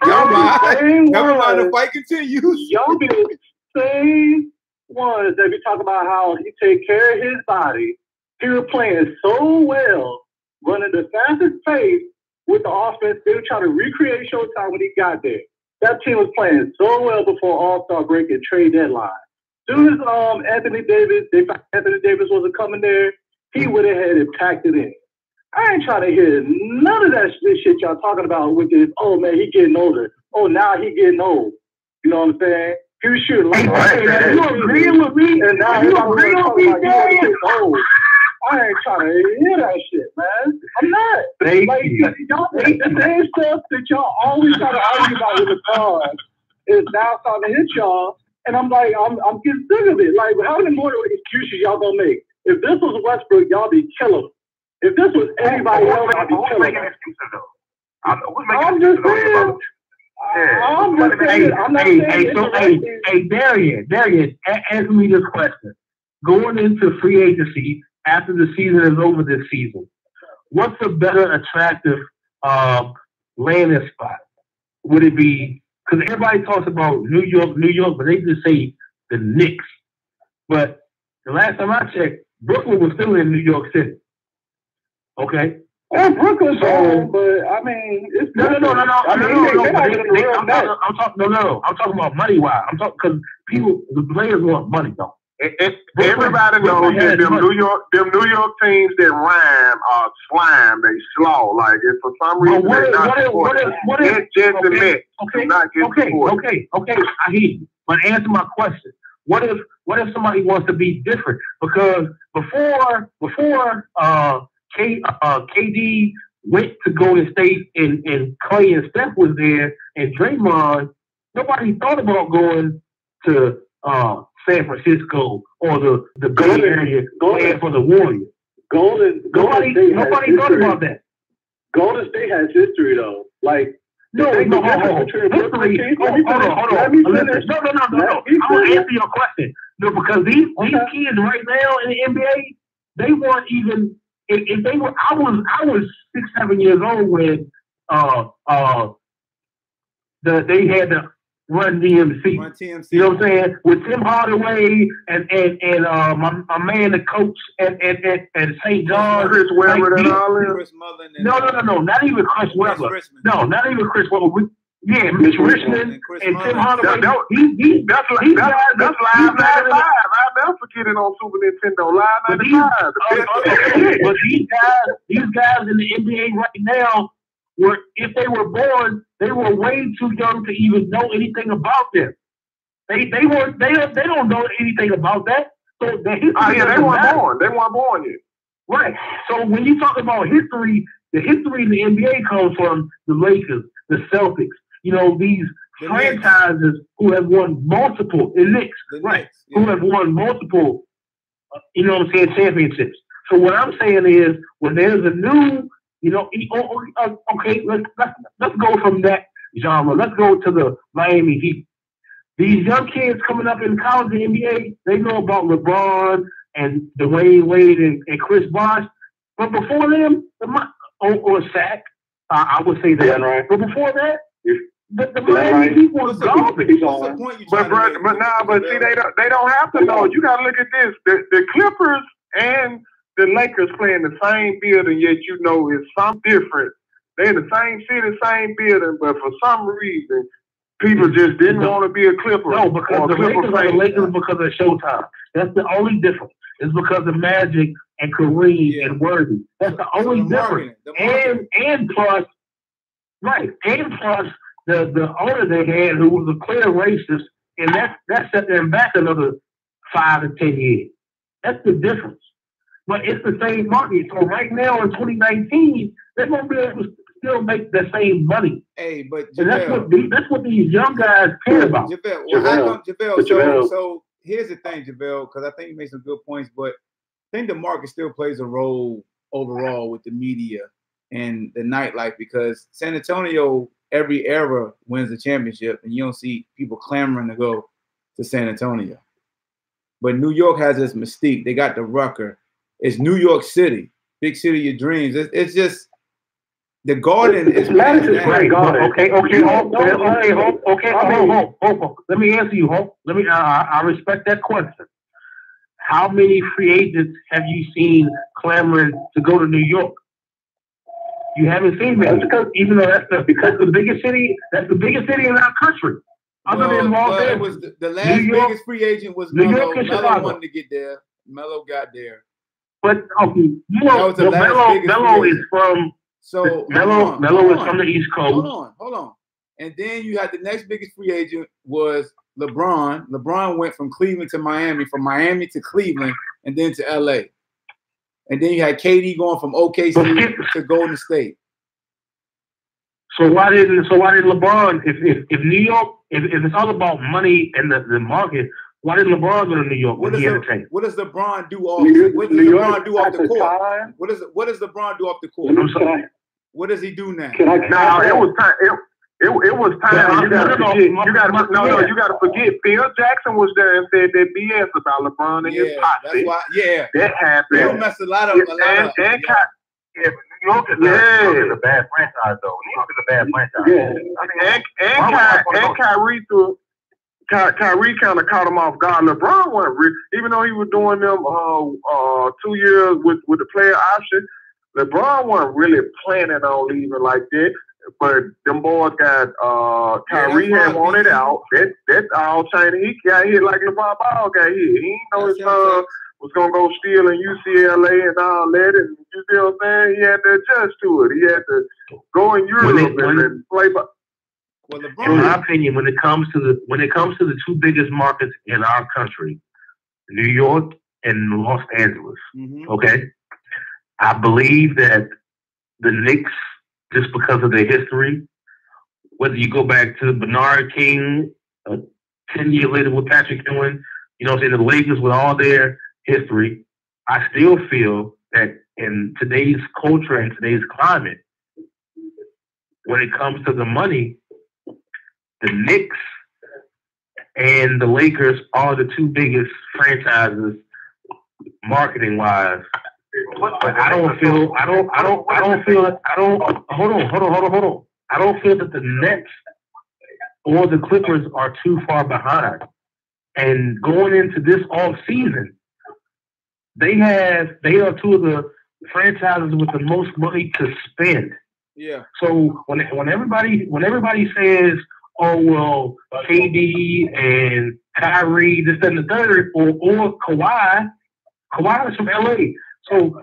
Never mind, the fight continues. Y'all be the same ones that be talking about how he take care of his body. He was playing so well, running the fastest pace with the offense. They were trying to recreate Showtime when he got there. That team was playing so well before All-Star break and trade deadline. As soon as Anthony Davis wasn't coming there, he would have had it packed it in. I ain't trying to hear none of that shit y'all talking about with this, oh man, he getting older. Oh, now he getting old. You know what I'm saying? He was shooting like, hey, you agreeing with me? And now you agreeing with me, Darian? I ain't trying to hear that shit, man. I'm not. Y'all hate the same stuff that y'all always try to argue about with the cards. It's now starting to hit y'all. And I'm like, I'm getting sick of it. Like, how many more excuses y'all gonna make? If this was Westbrook, y'all be killing him. If this was anybody else, y'all be killing him. I'm just saying. Hey, Darian, answer me this question. Going into free agency after the season is over this season, what's a better attractive landing spot? Would it be, because everybody talks about New York, but they just say the Knicks. But the last time I checked, Brooklyn was still in New York City. Okay? Oh, Brooklyn's home, but I mean, it's I'm talking about money wise. I'm talking because the players want money though. Everybody knows that them New York teams that rhyme are slime. They slow. Like if for some reason they're not supported, it's just the Mets. Okay. I hear you. But answer my question. What if somebody wants to be different? Because before KD went to Golden State and Clay and Steph was there and Draymond, nobody thought about going to San Francisco or the Bay Area playing for the Warriors. Nobody thought about that. Golden State has history though. Like hold on. Let me finish. No. I'm gonna answer your question. No, because these kids right now in the NBA, they weren't even if they were. I was 6-7 years old when they had to run DMC. You know what I'm saying? With Tim Hardaway and my man, the coach at St. John's. Chris Webber and all them. No, not even Chris Webber. No, not even Chris Webber. Mitch Richmond and Tim Hardaway. That's Live 95. I'll never forget it on Super Nintendo. Live 95. But these guys in the NBA right now, if they were born, they were way too young to even know anything about them. They don't know anything about that. So they weren't born. They weren't born yet. Right. So when you talk about history, the history in the NBA comes from the Lakers, the Celtics. You know, these franchises who have won multiple who have won multiple, championships. So what I'm saying is, when there's a new, okay, let's go from that genre. Let's go to the Miami Heat. These young kids coming up in college and NBA, they know about LeBron and Dwayne Wade and Chris Bosh. But before them, or Shaq, I would say that. Right. But before that, the Miami Heat was garbage. But see, they don't have to know. You got to look at this. The Clippers and the Lakers playing the same building, yet it's something different. They're in the same city, same building, but for some reason, people just didn't want to be a Clipper. No, because the Lakers are the Lakers because of Showtime. That's the only difference. It's because of Magic and Kareem and Worthy. That's the only difference. And plus, the owner they had, who was a clear racist, and that set them back another 5 to 10 years. That's the difference. But it's the same market. So right now in 2019, they're going to be able to still make the same money. Hey, but JaVale, and that's what these young guys care about. JaVale, so here's the thing, JaVale, because I think you made some good points, but I think the market still plays a role overall with the media and the nightlife, because San Antonio, every era wins the championship, and you don't see people clamoring to go to San Antonio. But New York has this mystique. They got the Rucker. It's New York City, big city of your dreams. It's just the Garden is Madison Square Garden. Okay. Let me answer you, Hope. I respect that question. How many free agents have you seen clamoring to go to New York? You haven't seen many, even though that's the biggest city. That's the biggest city in our country. Other than Los Angeles, the last biggest free agent was New Melo. York and Melo Chicago. wanted to get there. Melo got there. But Melo is from. So Melo is from the East Coast. Hold on. And then you had the next biggest free agent was LeBron. LeBron went from Cleveland to Miami, from Miami to Cleveland, and then to LA. And then you had KD going from OKC to Golden State. So why didn't LeBron, if New York, if it's all about money and the market, why did LeBron go to New York when he had a chance? What does LeBron do off the court? What does LeBron do off the court? I'm sorry. What does he do now? It was time. It was time. You got to forget. Phil Jackson was there and said that BS about LeBron and his posse. That happened. Phil messed a lot up. New York is a bad franchise, though. New York is a bad franchise. And Kyrie kind of caught him off guard. LeBron wasn't even though he was doing them 2 years with the player option. LeBron wasn't really planning on leaving like that. But them boys got Kyrie had wanted out. That's all China. He got hit like LeBron Ball got hit. He didn't know his son was gonna go steal in UCLA and all that. And you see what I'm saying? He had to adjust to it. He had to go in Europe and play. In my opinion, when it comes to the two biggest markets in our country, New York and Los Angeles, okay, I believe that the Knicks, just because of their history, whether you go back to Bernard King, 10 years later with Patrick Ewing, you know what I'm saying, the Lakers with all their history, I still feel that in today's culture and today's climate, when it comes to the money, the Knicks and the Lakers are the two biggest franchises marketing wise. But I don't feel that the Nets or the Clippers are too far behind. And going into this off season, they are two of the franchises with the most money to spend. Yeah. So when everybody says, oh well, KD and Kyrie, this, that, and the third, or Kawhi is from LA. So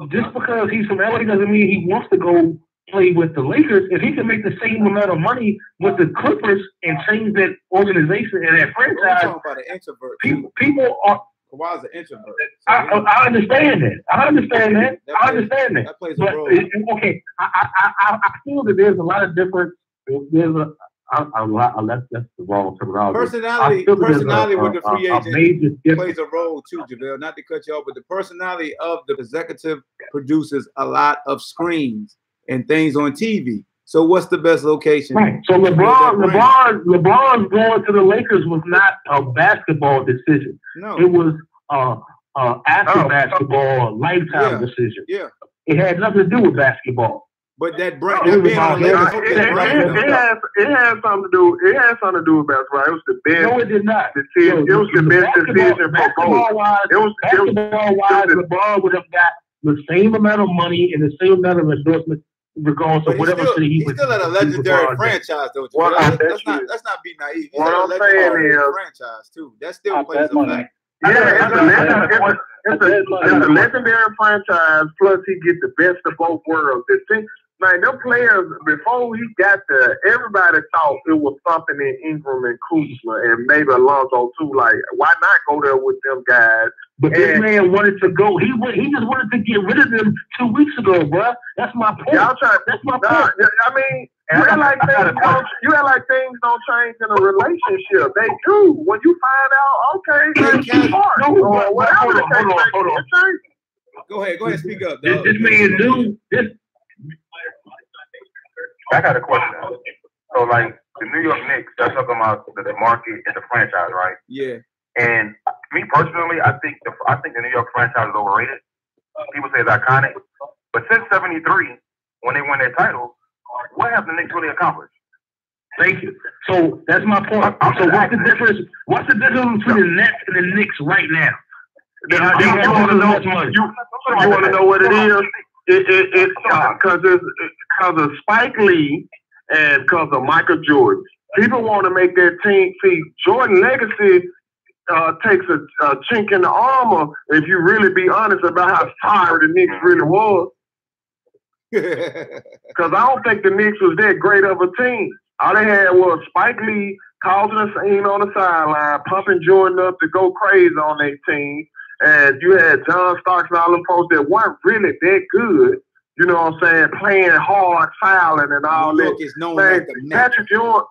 just because he's from LA doesn't mean he wants to go play with the Lakers. If he can make the same amount of money with the Clippers and change that organization and that franchise, we're talking about an introvert. People are. Kawhi's an introvert. So I understand that. I understand that. That plays a role. Okay, I feel that there's a lot of different. There's that's the wrong terminology. Personality with the free agent plays a role too, JaVale. Not to cut you off, but the personality of the executive produces a lot of screens and things on TV. So what's the best location? Right. So LeBron's going to the Lakers was not a basketball decision. No. It was after basketball lifetime decision. Yeah. It had nothing to do with basketball. But that brand, it had something to do. It had something to do with basketball. It was the best. No, it did not. Decision. It was the best decision for both. Basketball-wise, LeBron would have got the same amount of money and the same amount of endorsement, regardless of whatever city he was. He's still at a legendary franchise, though. Let's not be naive. He's at a legendary franchise too. That still plays a factor. Yeah, it's a legendary franchise. Plus, he gets the best of both worlds. Man, them players, before he got there, everybody thought it was something in Ingram and Kuzma and maybe Alonzo too. Like, why not go there with them guys? But this man wanted to go. He just wanted to get rid of them 2 weeks ago, bro. That's my point. That's my point. I mean, you act like things don't change in a relationship. They do. When you find out, okay, hold on. Go ahead, speak up. This man knew this. I got a question. So, like, the New York Knicks, they're talking about the market and the franchise, right? Yeah. And me personally, I think the New York franchise is overrated. People say it's iconic. But since '73, when they won their title, what have the Knicks really accomplished? Thank you. So that's my point. So what's the difference? What's the difference between the Nets and the Knicks right now? You want to know what it is? It's because of Spike Lee and because of Michael Jordan. People want to make their team. See, Jordan legacy takes a chink in the armor if you really be honest about how tired the Knicks really was. Because I don't think the Knicks was that great of a team. All they had was Spike Lee causing a scene on the sideline, pumping Jordan up to go crazy on their team. And you had John Starks and all them folks that weren't really that good. You know what I'm saying? Playing hard, fouling, and all that. Is known like the Patrick Ewing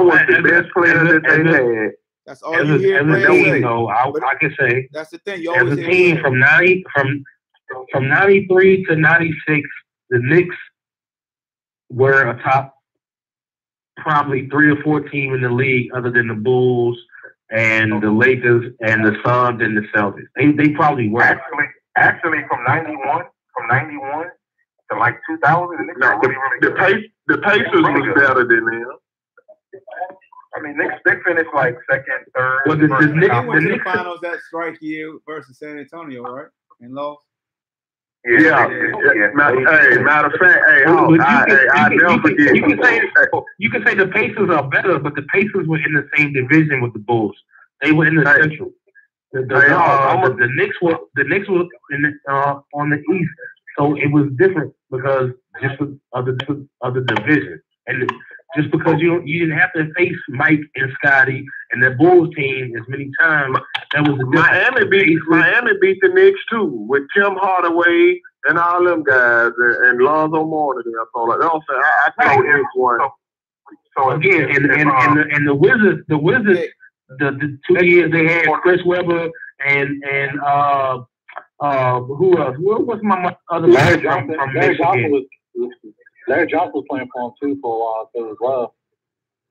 was the best player that they had. That's all you hear. I can say that's the thing. As a team from 93 to 96, the Knicks were a top probably 3 or 4 team in the league, other than the Bulls and the Lakers and the Suns and the Celtics. They probably were. Actually, from 91 to like 2000, the Knicks were really the Pacers was better than them. I mean, they finished like second, third. Well, the Knicks went to the finals that strike year versus San Antonio, right? And lost. Yeah. Matter of fact, I never forget. You can say the Pacers are better, but the Pacers were in the same division with the Bulls. They were in the Central. The Knicks were in on the East, so it was different because just of the division, and just because you didn't have to face Mike and Scotty and the Bulls team as many times. That was Miami beat the Knicks too with Tim Hardaway and all them guys and Lonzo Mourning and all that. I thought Knicks won. So again, and the Wizards the 2 years they had Chris Webber and who else? What was my other Larry from Johnson Larry Johnson was playing for him too for a while too as well.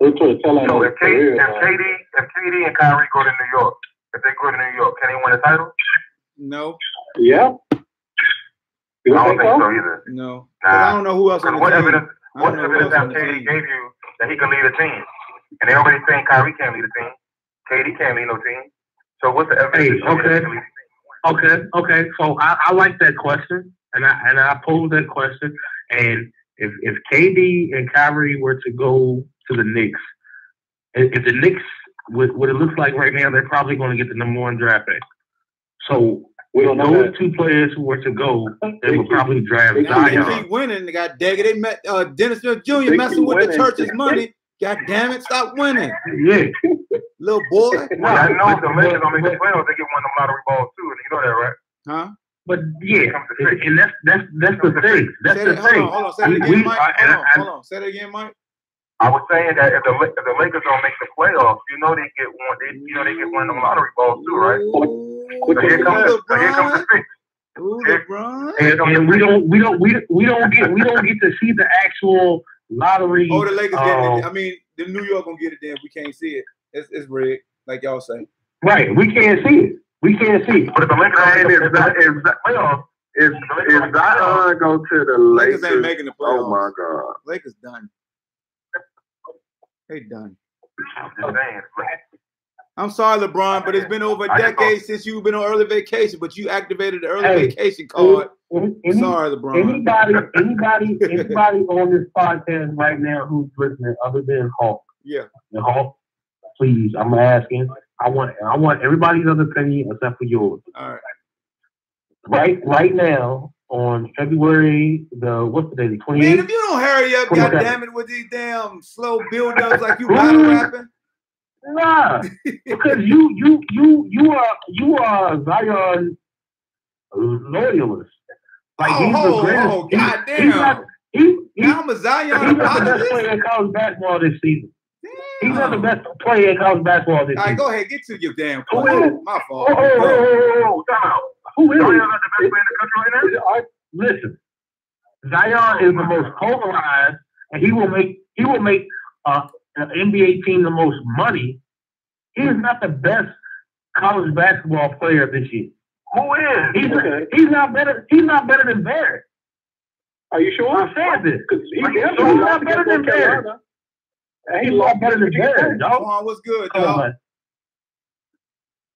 It was sort of telling So his if career. KD and Kyrie go to New York, if they go to New York, can they win a title? No. Yeah. You I don't think think so? so either. No. I don't know who else on the What team. evidence have KD gave you that he can lead a team? And they already saying Kyrie can't lead a team. KD can't lead no team. So what's the evidence? Okay. So I like that question, and I posed that question. And if KD and Kyrie were to go to the Knicks, if the Knicks, what it looks like right now, they're probably going to get the #1 draft pick. So with those two players who were to go, they would probably draft Zion. They keep winning. They got They met Dennis Smith Jr. messing with the church's money. God damn it, stop winning. Yeah. Little boy. Well, I know if the Lakers don't make the playoffs, they get one of them lottery balls too, and you know that, right? Huh? But yeah, and that's the thing. That's the thing. Hold on. Say it again, Mike. Hold on. Say it again, Mike. I was saying that if the Lakers don't make the playoffs, you know they get one. They get one of them lottery balls too, right? So here comes the fix. And we don't get to see the actual lottery. Oh, the Lakers getting it. I mean, the New York gonna get it. Then we can't see it. It's rigged, like y'all say. Right, we can't see it. We can't see it. But if the Lakers if Zion go to the Lakers, ain't making the playoffs. Oh my God, Lakers done. They done. I'm sorry, LeBron, but it's been over a decade since you've been on early vacation, but you activated the early vacation card. Sorry, LeBron. Anybody on this podcast right now who's listening other than Hawk? Yeah. The Hawk, please, I'm asking. I want everybody's other opinion except for yours. All right. Right now, on February what's the day? The 28th? Man, if you don't hurry up, goddammit, with these damn slow build-ups like you battle rapping. Nah, because you are Zion loyalist. Like goddamn. Now I'm a Zion. He's not the best player in college basketball this season. He's not the best player in college basketball this season. All right, go ahead, get to your damn point. My fault. Who is Zion not the best player in the country right now? Listen, Zion is the most polarized, and he will make an NBA team the most money. He is not the best college basketball player this year. Who is? He's not better. He's not better than Barrett. Are you sure? I said this. He's not better than Barrett. He's not better than Barrett, dog. What's good, dog?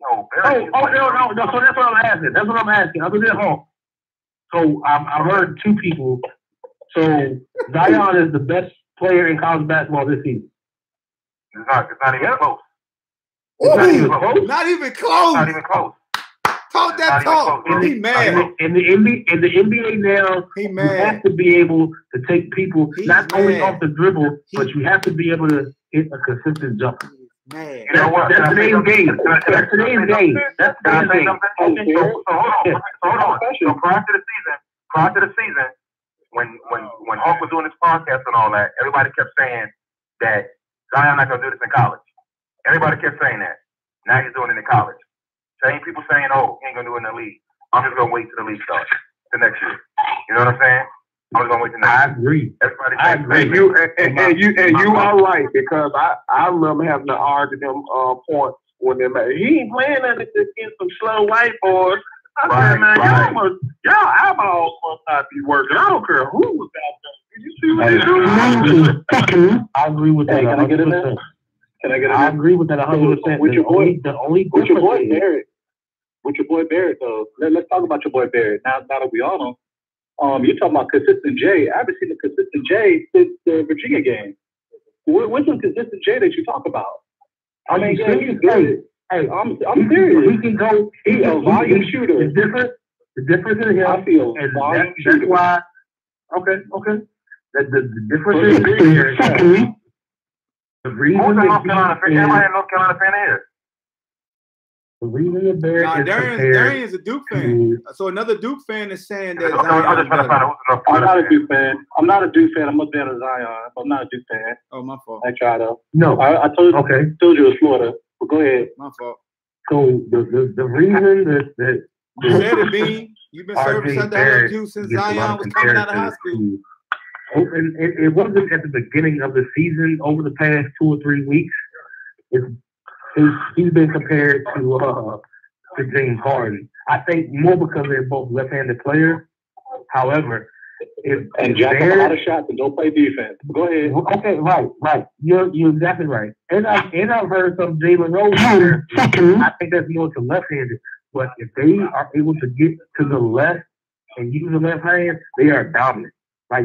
No. So that's what I'm asking. That's what I'm asking. Other than home. So I've heard two people. So Zion is the best player in college basketball this season. It's not even close. Not even close. Not even close. Not even close. Talk that talk. He mad. In the NBA now, you have to be able to take people not only off the dribble, but you have to be able to hit a consistent jumper. Man. You know what? That's today's game. That's today's game. That's today's game. So hold on. So prior to the season, when Hawk was doing this podcast and all that, everybody kept saying that Zion not gonna do this in college. Everybody kept saying that. Now he's doing it in college. Same people saying, "Oh, he ain't gonna do it in the league." I'm just gonna wait till the league starts the next year. You know what I'm saying? I'm just gonna wait till next year. I agree. Everybody and you are right, because I remember having to argue them points when they made. He ain't playing against some slow white boys. I said, man, y'all eyeballs must not be working. I don't care who was out there. Did you see what they do? I agree with that. Can I get in there? Can I get in there? I agree with that 100%. With your boy Barrett. With your boy Barrett, though. Let's talk about your boy Barrett. Now that we all know. You're talking about consistent J. I haven't seen a consistent J since the Virginia game. What's the consistent J that you talk about? I mean, he's good. Hey, I'm serious. He can go. He's a volume shooter. The difference in him. I feel volume shooter. That's why. Okay. The difference in here. Secondly, the reason North Carolina fan is. The reason that Barrett Darian is a Duke fan. So another Duke fan is saying that I'm not a Duke fan. I'm a fan of Zion. I'm not a Duke fan. Oh, my fault. I try to. No. I told you it was Florida. But go ahead. My fault. So the reason that You said it, Bean. You've been serving RJ shutdown Barrett you since gets a lot Zion of was coming out of high comparisons school. to, and it wasn't at the beginning of the season. Over the past 2 or 3 weeks, he's been compared to James Harden. I think more because they're both left-handed players. However, and jack up a lot of shots and don't play defense. Go ahead. Okay, right. You're exactly right. And I've heard some Jalen Rose. I think that's more to left-handed. But if they are able to get to the left and use the left hand, they are dominant. They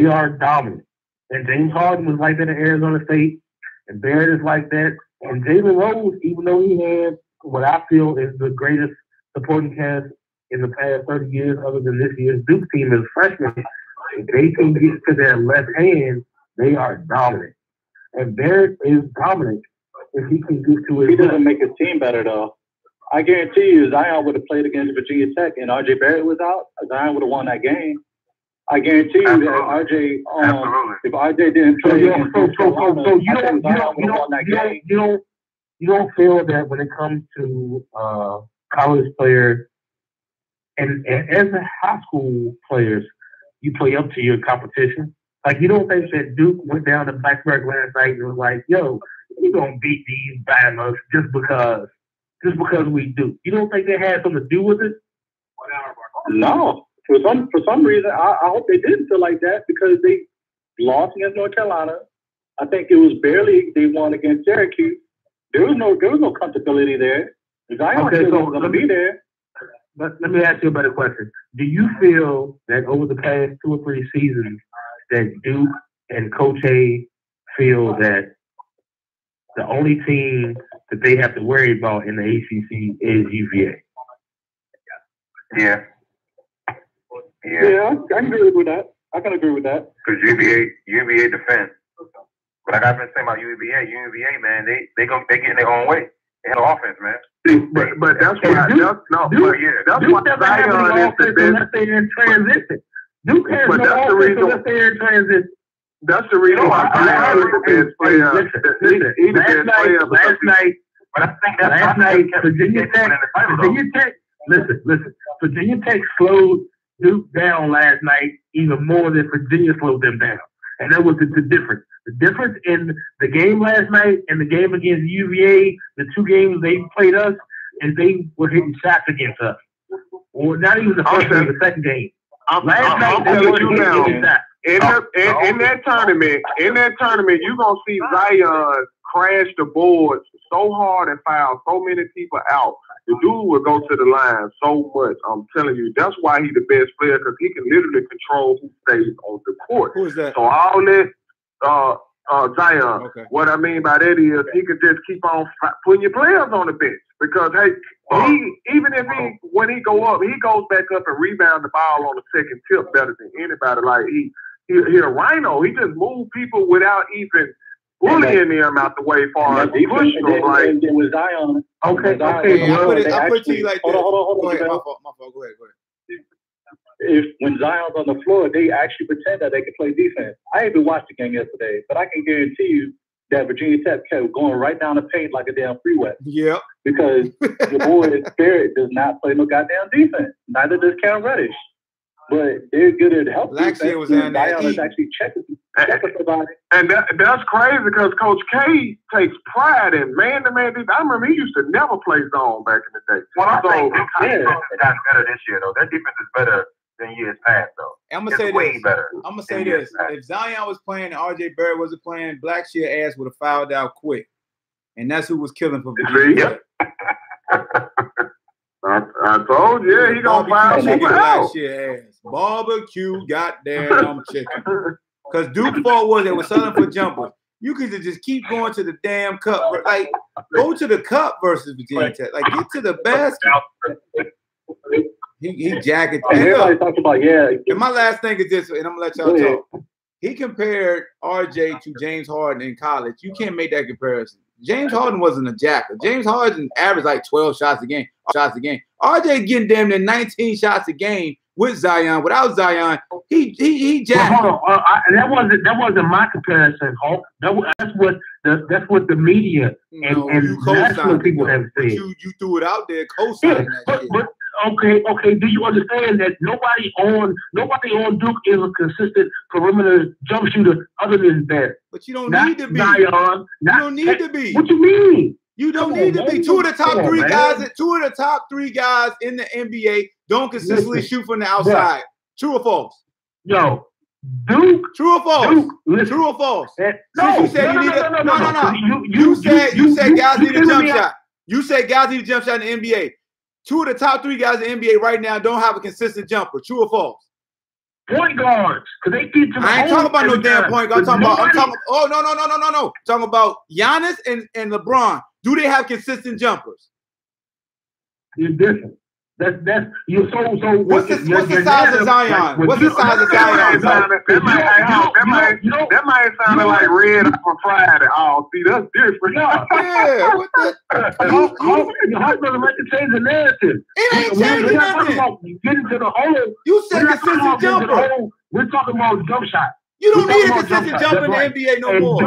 are dominant. And James Harden was like that at Arizona State, and Barrett is like that. And Jalen Rose, even though he had what I feel is the greatest supporting cast in the past 30 years, other than this year's Duke team as freshmen, if they can get to their left hand, they are dominant. And Barrett is dominant if he can get to his. He doesn't make his team better though. I guarantee you, Zion would have played against Virginia Tech and RJ Barrett was out. Zion would have won that game. I guarantee you that RJ, if RJ didn't play against North Carolina, Zion would have won that game. You don't feel that when it comes to college players and as a high school players, you play up to your competition. Like, you don't think that Duke went down to Blacksburg last night and was like, yo, we're going to beat these Bamas just because we do. You don't think that had something to do with it? No. For some reason, I hope they didn't feel like that because they lost against North Carolina. I think it was barely they won against Syracuse. There was no comfortability there. Zion was going to be there. But let me ask you a better question. Do you feel that over the past 2 or 3 seasons that Duke and Coach A feel that the only team that they have to worry about in the ACC is UVA? Yeah. Yeah, I can agree with that. Because UVA defense. But like I've been saying about UVA, man, they get in their own way. They have offense, man. But that's why Zion is the best. Unless they're in transition. Duke has no offense unless they're in transition. That's the reason why Zion is the best player. Last night, Virginia Tech slowed Duke down last night even more than Virginia slowed them down. And that was the difference. The difference in the game last night and the game against UVA, the 2 games they played us, is they were hitting shots against us. Or not even the first game, the second game. Last night, they were hitting shots. In that tournament, you're going to see Zion crash the boards so hard and foul so many people out. The dude will go to the line so much. I'm telling you, that's why he's the best player, because he can literally control who stays on the court. Who is that? So all this, Zion. Okay. What I mean by that is he could just keep on putting your players on the bench because when he go up, he goes back up and rebound the ball on the second tip better than anybody. Like he a rhino. He just moves people without even bullying them out the way far as pushing them. Like with Zion. Okay. I put to you like this. Hold on. Go ahead. My fault. Go ahead. When Zion's on the floor, they actually pretend that they can play defense. I even watched the game yesterday, but I can guarantee you that Virginia Tech kept going right down the paint like a damn freeway. Yeah. Because the boy Barrett does not play no goddamn defense. Neither does Cam Reddish. But they're good at helping. Last year was in Zion is actually checking somebody. And that's crazy because Coach K takes pride in man-to-man defense. I remember he used to never play zone back in the day. Well, I think it got better this year, though. Their defense is better than years past, though. I'm going to say way this. Better I'm going to say this. If Zion was playing and RJ Barrett wasn't playing, Blackshear ass would have fouled out quick. And that's who was killing for Virginia. I told you, he going to foul people out. Barbecue goddamn chicken. Because Duke fault was they were selling for jumpers. You could just keep going to the damn cup. Like, go to the cup versus Virginia Tech. Like, get to the basket. He jacket. Everybody talks about, And my last thing is this, and I'm going to let y'all talk. He compared RJ to James Harden in college. You can't make that comparison. James Harden wasn't a jacker. James Harden averaged like 12 shots a game. RJ getting damn near 19 shots a game with Zion. Without Zion, he jacked. Hold on, that wasn't my comparison, Hulk. That's what the media and national people have said. You threw it out there, co-signing that shit. But okay. Do you understand that nobody on Duke is a consistent perimeter jump shooter other than that? But you don't need to be. Zion, you don't need to be. What you mean? You don't need to be. Two of the top three guys in the NBA don't consistently shoot from the outside. True or false? Yo, Duke. True or false? Duke, true or false? No. You said you said guys need a jump shot. You said guys need a jump shot in the NBA. Two of the top three guys in the NBA right now don't have a consistent jumper. True or false? Point guards, because they get to the I ain't talking about no damn point guard. I'm talking. Oh no. Talking about Giannis and LeBron. Do they have consistent jumpers? It's different. That's you. So what's the size of Zion? What's the size of Zion? That might sound like red for Friday. Oh, see, that's different. Yeah. What the? You're not gonna change the narrative. It ain't changing nothing. Getting to the hole. You said consistent jumper. We're talking about jump shot. You don't need a consistent jumper in the NBA no more.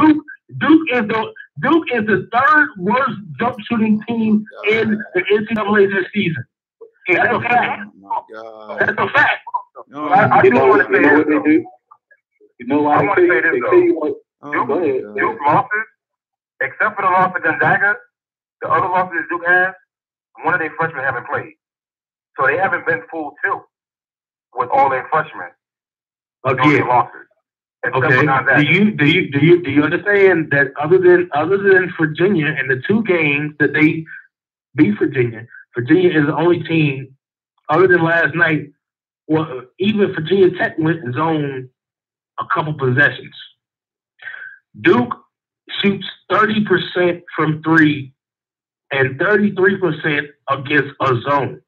Duke is the third worst jump shooting team in the NCAA this season. Yeah, that's a fact. Oh my God. That's a fact. No, I do want to say what they do. You know why? I want to say this though. Duke losses, except for the loss of Gonzaga, the other losses Duke has, one of their freshmen haven't played. So they haven't been full tilt with all their freshmen. Again. Losses. Okay. Do you understand that other than Virginia and the two games that they beat Virginia is the only team other than last night. Well, even Virginia Tech went zone a couple possessions. Duke shoots 30% from three and 33% against a zone,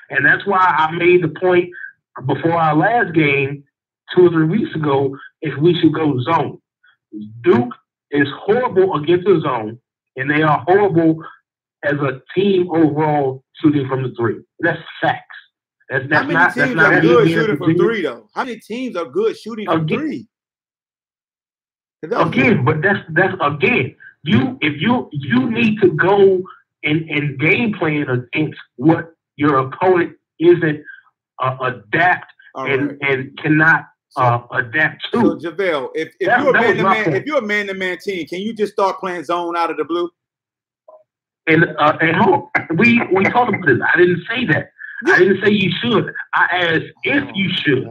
and that's why I made the point before our last game 2 or 3 weeks ago. If we should go zone, Duke is horrible against the zone, and they are horrible as a team overall shooting from the three. That's facts. How many teams are good shooting from three, though? How many teams are good shooting from three? Again, but that's again. If you need to go and game plan against what your opponent isn't adapt and cannot. Adapt to. So JaVale, if you're a man-to-man team, can you just start playing zone out of the blue? And hold on, we talked about this. I didn't say that. I didn't say you should. I asked if you should.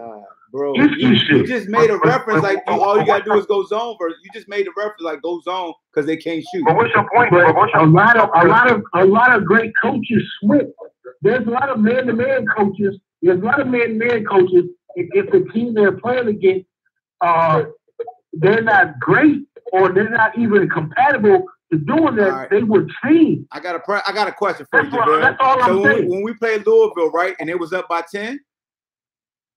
Bro, if you should. You just made a reference like all you gotta do is go zone first. You just made a reference like go zone because they can't shoot. But what's your point? A lot of great coaches switch. There's a lot of man-to-man coaches. If the team they're playing against, they're not great or they're not even compatible to doing that, right, they would change. I got a question for you, JaVale. That's all I'm saying. When we played Louisville, right, and it was up by 10.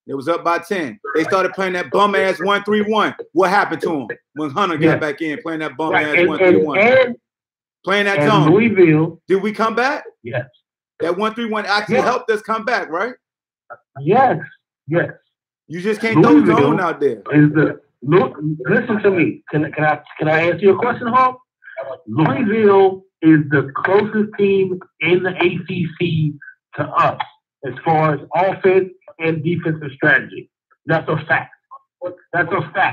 It was up by 10. They started playing that bum ass 1-3-1. What happened to them when Hunter got back in playing that bum ass 1-3-1? Playing that zone. Louisville. Did we come back? Yes. That 1-3-1 actually helped us come back, right? Yes. You just can't throw zone out there. Listen to me. Can I answer your question, Hawk? Louisville is the closest team in the ACC to us as far as offense and defensive strategy. That's a fact.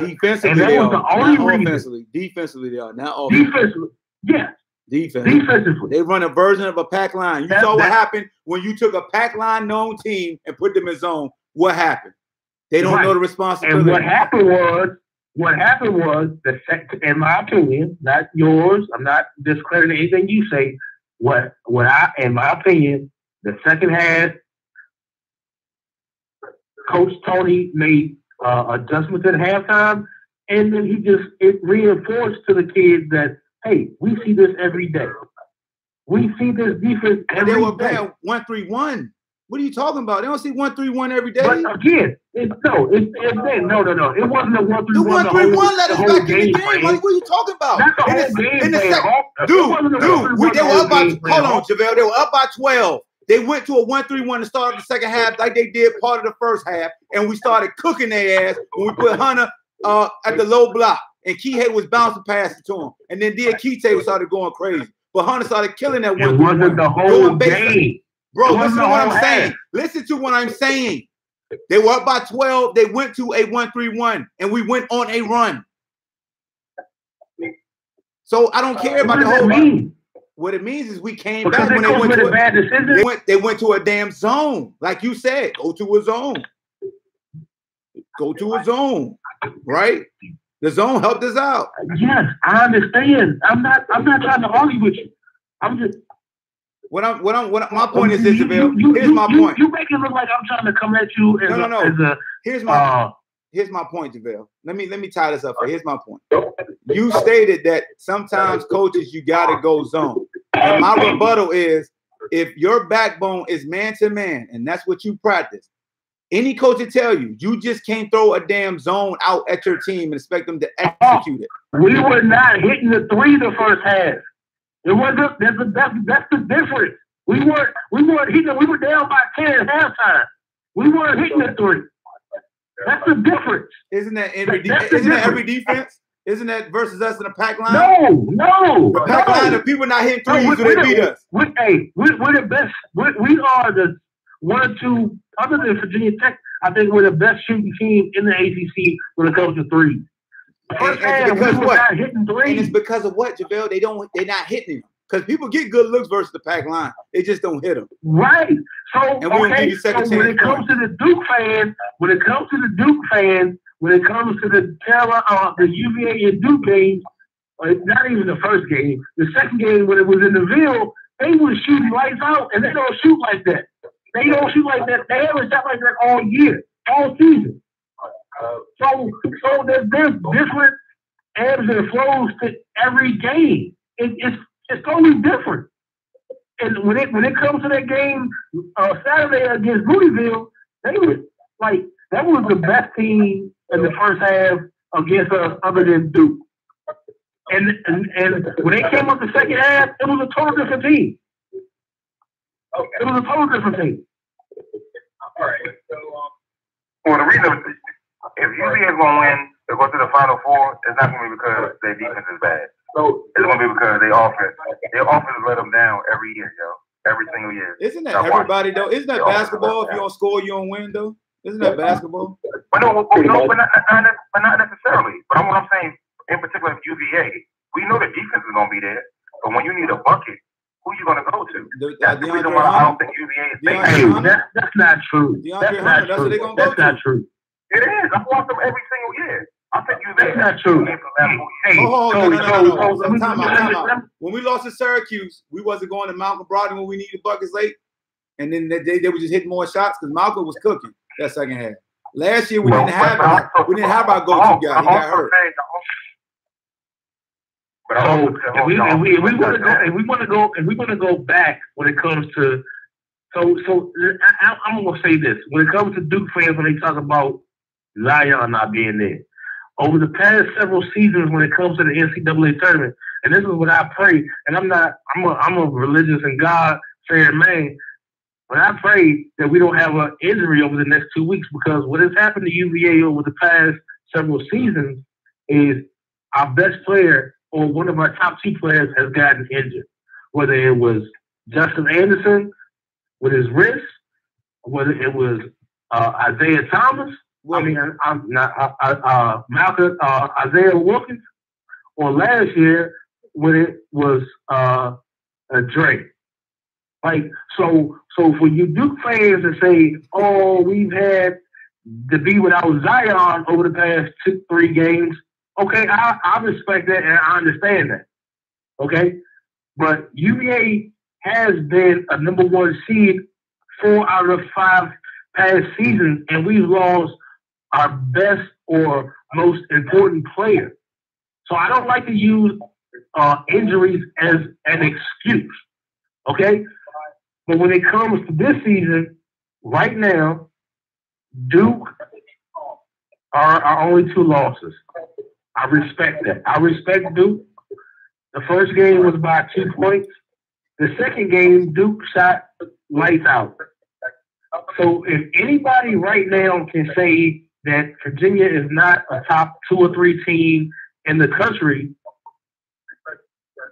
Defensively, and that was the only reason. Defensively, they are not offensively. Defensively, yes. Defensively. They run a version of a pack line. You saw what happened when you took a pack line known team and put them in zone. What happened? They don't know the responsibility. And what happened was in my opinion, not yours. I'm not discrediting anything you say. In my opinion, the second half, Coach Tony made adjustments at halftime, and then it reinforced to the kids that, hey, we see this every day. We see this defense every day. And they were playing 1-3-1. What are you talking about? They don't see 1-3-1 every day. But again, no. It wasn't a 1-3-1. The 1-3-1 let us back in the game. What are you talking about? That's the whole game. Dude, they were up by. Hold on, JaVale. They were up by 12. They went to a 1-3-1 to start the second half like they did part of the first half, and we started cooking their ass when we put Hunter at the low block, and Kihei was bouncing past it to him, and then Kite started going crazy, but Hunter started killing that 1-3-1. It wasn't the whole game. Bro, listen to what I'm saying. Listen to what I'm saying. They were up by 12. They went to a 1-3-1, and we went on a run. So I don't care about the whole run. What it means is we came back when they went to bad decisions. They went to a damn zone, like you said. Go to a zone. Go to a zone, right? The zone helped us out. Yes, I understand. I'm not trying to argue with you. I'm just. My point is this, Javale. Here's my point. You make it look like I'm trying to come at you as Here's my point, Javale. Let me tie this up. Here's my point. You stated that sometimes coaches you gotta go zone. And my rebuttal is if your backbone is man to man, and that's what you practice, any coach will tell you, you just can't throw a damn zone out at your team and expect them to execute it. We were not hitting the three the first half. It wasn't. That's the difference. We weren't hitting. We were down by 10 at halftime. We weren't hitting the three. That's the difference. Isn't that every defense? Isn't that versus us in the pack line? No. The pack line of people not hitting threes, so they beat us. We're the best. We are the 1 or 2. Other than Virginia Tech, I think we're the best shooting team in the ACC when it comes to threes. And because what? And it's because of what, JaVale? They're not hitting them. Because people get good looks versus the pack line. They just don't hit them. Right. So, when it comes to the Duke fans, when it comes to the the UVA and Duke games, not even the first game, the second game when it was in the Ville, they were shooting lights out, and they don't shoot like that. They don't shoot like that. They haven't shot like that all year, all season. So there's different ebbs and flows to every game. It's totally different. And when it comes to that game Saturday against Louisville, they were like that was the best team in the first half against us other than Duke. And when they came up the second half, it was a total different team. It was a total different team. All right. Well, the reason if UVA is going to win, to go to the Final Four, it's not going to be because their defense is bad. So it's going to be because their offense let them down every year, every single year. Isn't that everybody though? Isn't that basketball? If you don't score, you don't win though. Isn't that basketball? But no, but not necessarily. But what I'm saying, in particular, UVA, we know the defense is going to be there. But when you need a bucket, who you going to go to? That's the reason why I don't think UVA is. That's not true. That's not true. It is. I watch them every single year. I think UVA. That's not true. Time out. When we lost to Syracuse, we wasn't going to Malcolm Brogdon when we needed buckets late, and then they were just hitting more shots because Malcolm was cooking that second half. Last year we didn't have our go-to guy. He got hurt. We want to go back when it comes to I'm gonna say this when it comes to Duke fans when they talk about Zion not being there over the past several seasons when it comes to the NCAA tournament, and this is what I pray, and I'm a religious and God-fearing man. But I pray that we don't have an injury over the next 2 weeks because what has happened to UVA over the past several seasons is our best player or one of our top 2 players has gotten injured, whether it was Justin Anderson with his wrist, whether it was Isaiah Thomas, Isaiah Wilkins, or last year when it was Drake. Like so for you Duke fans to say, "Oh, we've had to be without Zion over the past 2-3 games," okay, I respect that and I understand that. Okay, but UVA has been a number 1 seed 4 out of 5 past seasons, and we've lost our best or most important player. So I don't like to use injuries as an excuse. Okay. But when it comes to this season, right now, Duke are our only 2 losses. I respect that. I respect Duke. The first game was by 2 points. The second game, Duke shot lights out. So if anybody right now can say that Virginia is not a top 2 or 3 team in the country,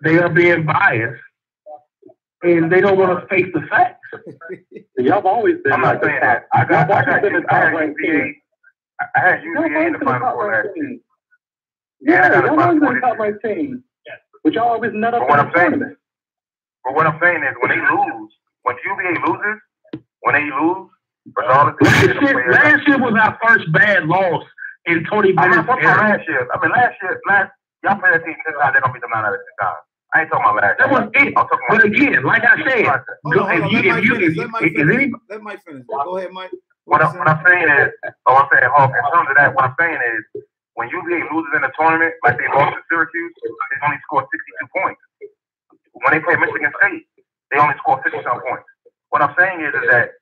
they are being biased and they don't want to face the facts. Y'all have always been. I'm not saying that. I had UVA in the Final Four last year. Yeah, y'all always been a top-ranked team. But y'all always nut up in the tournament. But what I'm saying is when they lose, when UVA loses, regardless of last year was our first bad loss in 20 minutes. I'm not talking about last year. I mean, last y'all play that team 10 times, they're going to beat them 9 out of 10 times. I ain't talking about last year. That was it. But again, like I said, let Mike finish. Go ahead, Mike. What I'm saying is, Hawk, in terms of that, what I'm saying is, when UVA loses in a tournament, like they lost to Syracuse, they only score 62 points. When they play Michigan State, they only score 50-some points. What I'm saying is that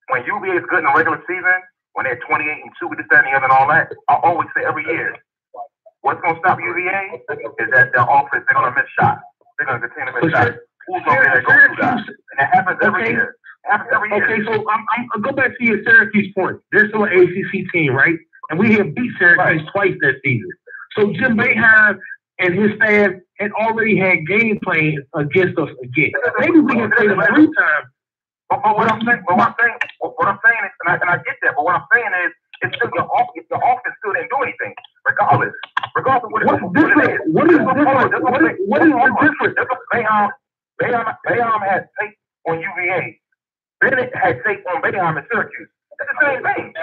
when UVA is good in the regular season, when they're 28-2 with this, that, and the other, and all that, I always say every year, what's going to stop UVA is that their offense, they're going to miss shots. They're going to continue to miss shots. Who's going to be their go-to guy? And that happens every year. Okay, so I'll go back to your Syracuse point. They're still an ACC team, right? And we have beat Syracuse twice that season. So Jim Boeheim and his staff had already had game plans against us again. Maybe we can play them 3 times. But what I'm saying is, and I get that, but what I'm saying is, it's still your offense still didn't do anything, regardless of what it is. What is the difference? Boeheim had tape on UVA. Bennett had tape on Boeheim in Syracuse. It's the same thing.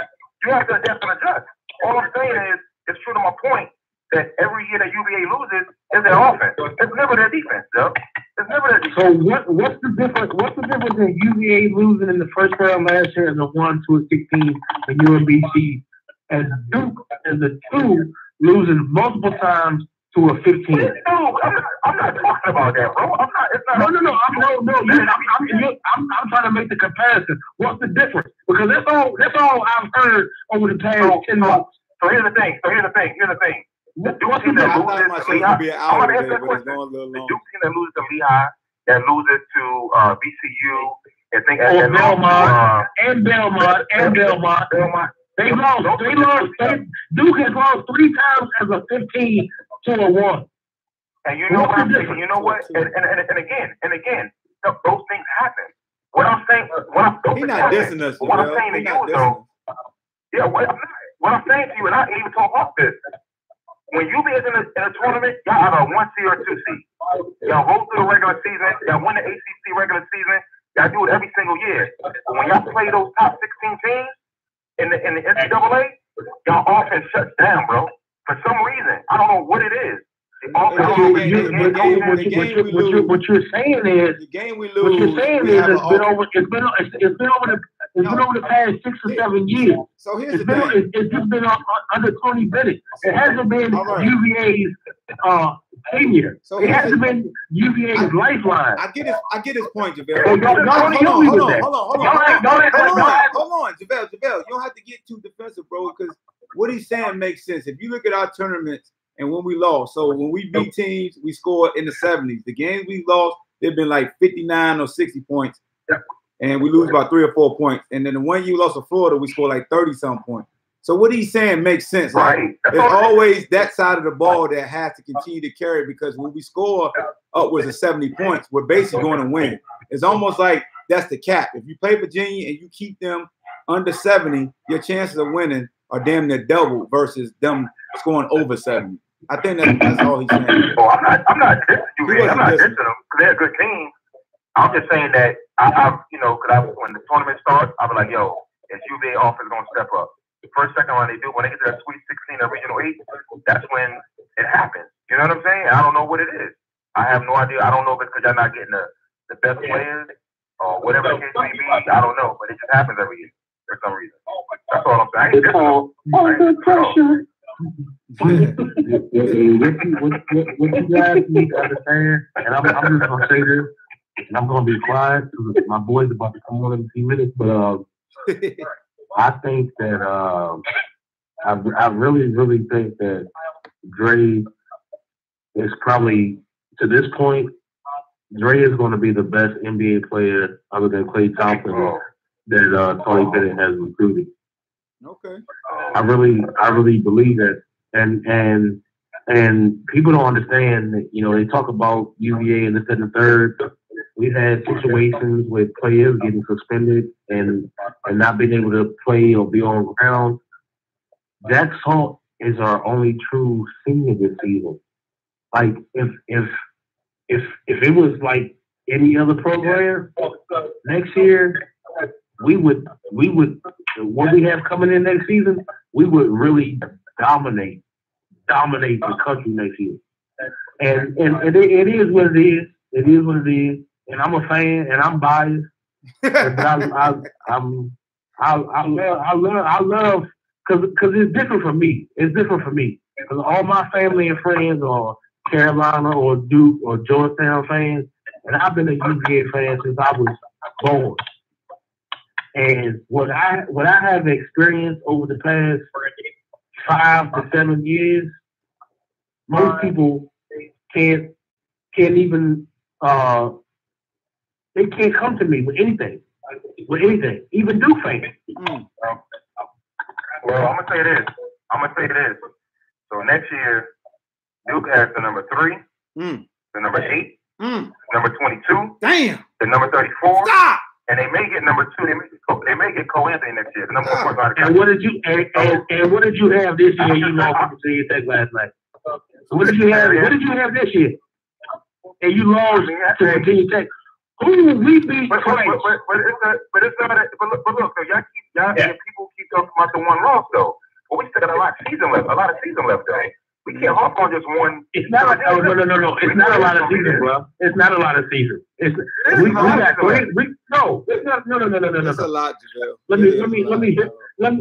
You have to adapt and adjust. All I'm saying is, it's true to my point that every year that UVA loses is their offense. It's never their defense, though. It's never their defense. So what's the difference? What's the difference in UVA losing in the first round last year as a 1 to a 16 and UMBC, and Duke as a 2 losing multiple times to a 15? No, I'm not talking about that, bro. I'm not. It's not. No. I'm trying to make the comparison. What's the difference? Because that's all I've heard over the past 10 months. So here's the thing. The Duke team that loses to Lehigh. The Duke team that loses to Lehigh, that loses to VCU, and Belmont. They lost. Duke has lost 3 times as a 15 to a 1. And you know what I'm saying? You know what? And again, those things happen. What I'm saying, he's not dissing us. What I'm saying to you, though, what I'm saying to you, and I ain't even talk about this. When you be in a tournament, y'all have a 1 seed or a 2 seed. Y'all go through the regular season. Y'all win the ACC regular season. Y'all do it every single year. But when y'all play those top 16 teams in the NCAA, y'all offense shuts down, bro. For some reason, I don't know what it is. What you're saying is the game we lose. What you're saying is it's been over the past 6 or 7 years. So here's the thing. It's just been under Tony Bennett. It hasn't been UVA's tenure. So it hasn't been UVA's lifeline. I get his point, JaVale. Hold on, JaVale. You don't have to get too defensive, bro, because what he's saying makes sense. If you look at our tournaments and when we lost, so when we beat teams, we scored in the 70s. The games we lost, they've been like 59 or 60 points, and we lose about 3 or 4 points. And then the one you lost to Florida, we scored like 30-some points. So what he's saying makes sense. Like, there's always that side of the ball that has to continue to carry, because when we score upwards of 70 points, we're basically going to win. It's almost like that's the cap. If you play Virginia and you keep them under 70, your chances of winning are damn near double versus them scoring over 70. I think that's all he's saying. Oh, I'm not dissing UVA. I'm not dissing them because they're a good team. I'm just saying that when the tournament starts, I'll be like, yo, is UVA offense gonna step up? The first, second round they do, when they get to that Sweet 16 or Regional 8, that's when it happens. You know what I'm saying? I don't know what it is. I have no idea. I don't know if it's because y'all not getting the best players or whatever the case may be. I don't know, but it just happens every year for some reason. That's all I'm saying. It's called under pressure. What you guys need to understand, and I'm just gonna say this, and I'm gonna be quiet because my boy's about to come on in a few minutes. But I think that I really think that Dre is probably, to this point, Dre is going to be the best NBA player other than Klay Thompson that Tony Bennett has recruited. Okay. I really believe that, and people don't understand that. You know, they talk about UVA and this and the third. We've had situations with players getting suspended and not being able to play or be on ground. Jack Salt is our only true senior this season. Like if it was like any other program next year, we would what we have coming in next season, we would really dominate the country next year. And it is what it is. It is what it is. And I'm a fan, and I'm biased. But I love because it's different for me. It's different for me because all my family and friends are Carolina or Duke or Georgetown fans, and I've been a UVA fan since I was born. And what I have experienced over the past 5 to 7 years, most people can't even they can't come to me with anything, even Duke fans. Well, I'm gonna say this. So next year, Duke has the number 3, the number 8, number 22, the number 34. Stop. And they may get number 2. They may get Cole Anthony next year. The number 1 point guard. And what did you have this year? You lost to Virginia Tech last night. What did you have this year? And you lost to Virginia Tech. Who we beat twice? But it's not. But look, so people keep talking about the one loss though. But we still got a lot of season left though. We can't hop on just one. It's not no. It's not a lot of season, bro. It's not a lot of season. We got three. No, it's not. No. It's a lot, Javale. Let me.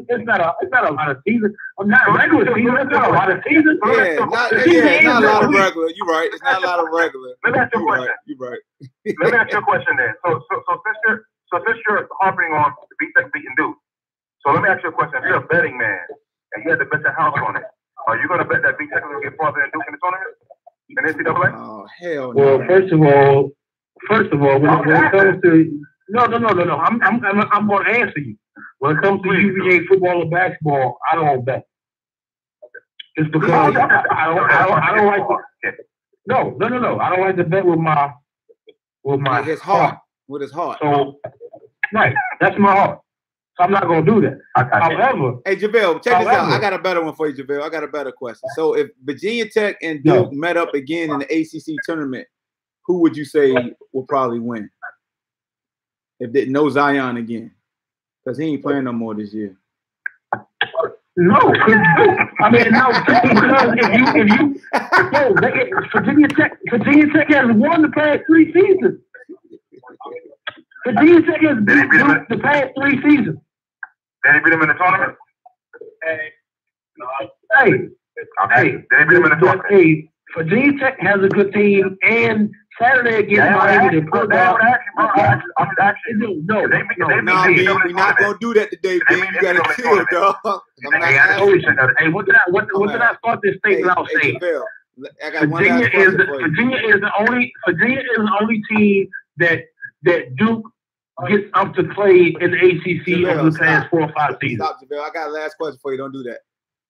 It's not a lot of season. I'm not regular season. It's not a lot of season. It's not a lot of regular. You're right. It's not a lot of regular. Let me ask you a question. You're right. Let me ask you a question then. So since you're harping on the BTEC beating Duke, so let me ask you a question. If you're a betting man and you had to bet your house on it, are you going to bet that BTEC will get farther than Duke in the tournament? In NCAA? Oh, hell no. Well, first of all, when it comes to no, I'm going to answer you. When it comes to UVA football or basketball, I don't bet. It's because I don't like to. No. I don't like to bet with his heart. With his heart. So, right, that's my heart. So I'm not going to do that. However, hey, Javale, check this out. I got a better one for you, Javale. I got a better question. So if Virginia Tech and Duke met up again in the ACC tournament, who would you say will probably win? If they no Zion again, because he ain't playing no more this year. No, I mean no. Because if you Virginia Tech has won the past 3 seasons. Virginia Tech has beat Duke the past 3 seasons. Did they beat him in the tournament? Hey, Virginia Tech has a good team, and Saturday against Miami, they put down. No, we're not gonna do that today, Ben. You gotta chill, dog. Hey, what did I start this statement out saying? Virginia is the only team that Duke gets up to play in the ACC over the past 4 or 5 seasons. Stop, Javale. I got a last question for you. Don't do that.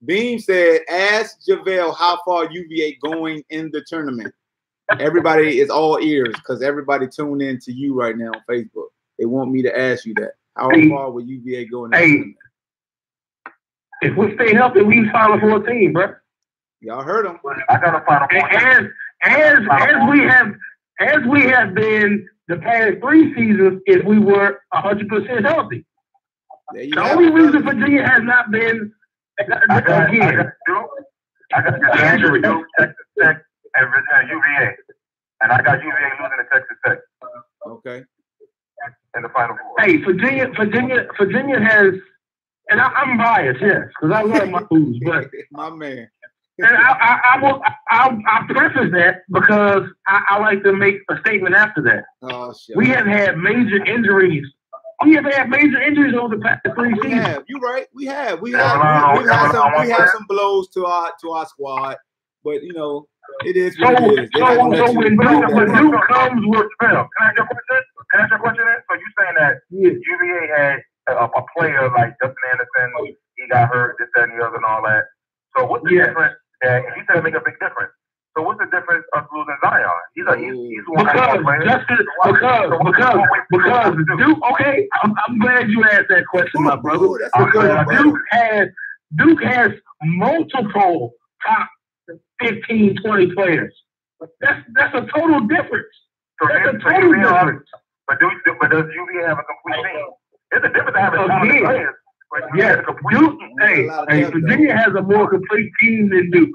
Beam said, ask Javale how far UVA going in the tournament. Everybody is all ears because everybody tuned in to you right now on Facebook. They want me to ask you that. How far will UVA go in the tournament? If we stay healthy, we Final 14, bro. Y'all heard him. I got a Final 14. As we have been the past 3 seasons, if we were 100% healthy. The only reason Virginia has not been I got injury, Texas Tech, and UVA. And I got UVA losing to Texas Tech. Okay. In the Final 4. Hey, Virginia has, and I'm biased, yes, because I love my Blues, but my man. And I preface that because I like to make a statement after that. Oh, shit. We have had major injuries. We have had major injuries over the past 3 seasons. You're right. We have some blows to our squad. but you know, it is what it is. So when Duke comes with Phil, can I ask you a question? Can I ask you a question? So you saying that UVA had a player like Justin Anderson, he got hurt, this, that, and the other, and all that. So what's the difference? That he said make a big difference. So what's the difference of losing Zion? He's one because Duke. Okay, I'm glad you asked that question, my brother. Because Duke has multiple top 15, 20 players. That's a total difference. That's a total difference. But does UVA have a complete team? It's a difference to have a talented players. Yes, Duke. Hey, Virginia has a more complete team than Duke.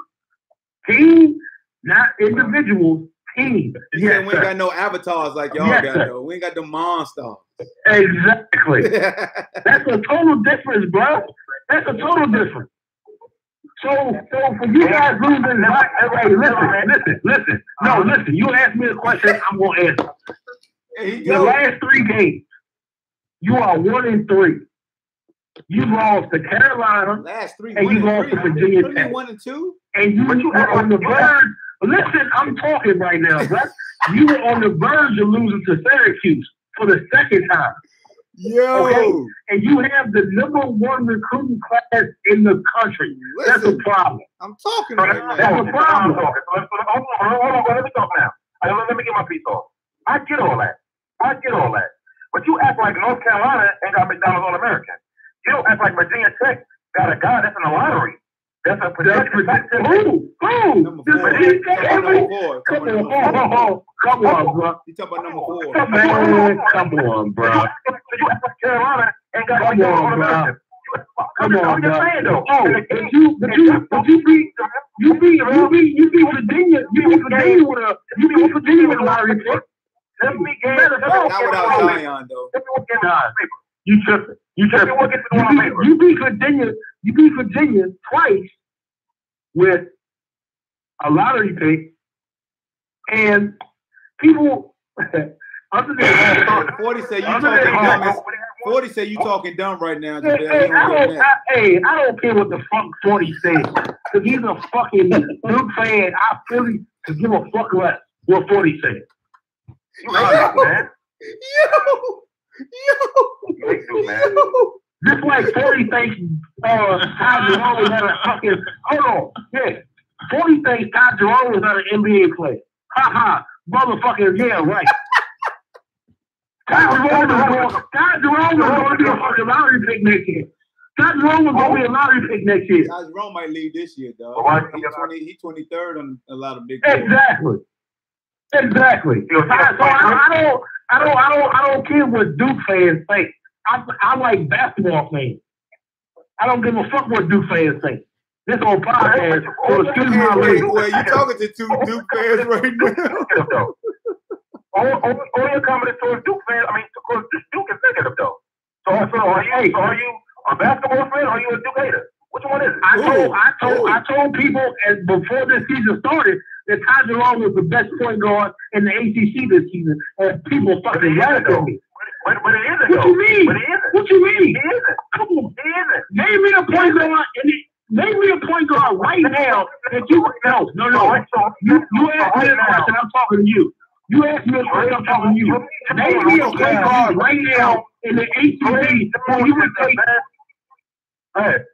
Team, not individuals. Team. Yes, we ain't got no avatars like y'all got though. We ain't got the monsters. Exactly. That's a total difference, bro. That's a total difference. So for you guys losing, listen. No, listen. You ask me a question, I'm gonna answer. The last 3 games, you are 1-3. You lost to Carolina, and you lost to Virginia Tech. 1-2, and you were on the verge. Listen, I'm talking right now, bro. You were on the verge of losing to Syracuse for the second time. Yo, okay? And you have the #1 recruiting class in the country. Listen, that's a problem. I'm talking right now. That's a problem. Hold on, let me talk now. Let me get my piece off. I get all that. But you act like North Carolina ain't got McDonald's All American. You don't act like Virginia Tech got a guy that's in the lottery. That's a projection. Who? Come on, bro. You talking about #4? Come on, bro. You act like Carolina ain't got McDonald's All American. Come on, bro. You beat Virginia. You beat Virginia with a lottery pick. Not without Zion though. You tripping. You beat Virginia twice with a lottery pick, and people other than 40 say you talking dumb. 40 say you talking dumb right now. I don't care what the fuck 40 says, because he's a fucking Duke fan. I really to give a fuck less what 40 says. Man. Yo. Just like 40 thinks Ty Jerome was not a fucking hold on. Yeah. 40 thinks Ty Jerome was not an NBA player. Ha motherfucker, yeah, right. Ty Jerome was going to be a fucking lottery pick next year. Ty Jerome was going to be a lottery pick next year. Ty Jerome might leave this year, dog. He's 23rd on a lot of big goals. Exactly. So I don't care what Duke fans think. I like basketball fans. I don't give a fuck what Duke fans think. This whole podcast, so excuse my language. Well, you talking to 2 Duke fans right now. All your comments towards Duke fans, towards Duke is negative though. So are you a basketball fan or are you a Duke hater? Which one is it? I told people before this season started that Ty Jerome was the best point guard in the ACC this season, and people fucking laughed at me. But it isn't. What you mean? But it isn't. What you mean? It isn't. Come on. It isn't. Name me a point guard. Name me a point guard right now that you no. You asked me a question. I'm talking to you. You asked me a question. I'm talking to you. Name me a point guard right now in the ACC who you would take. Go ahead.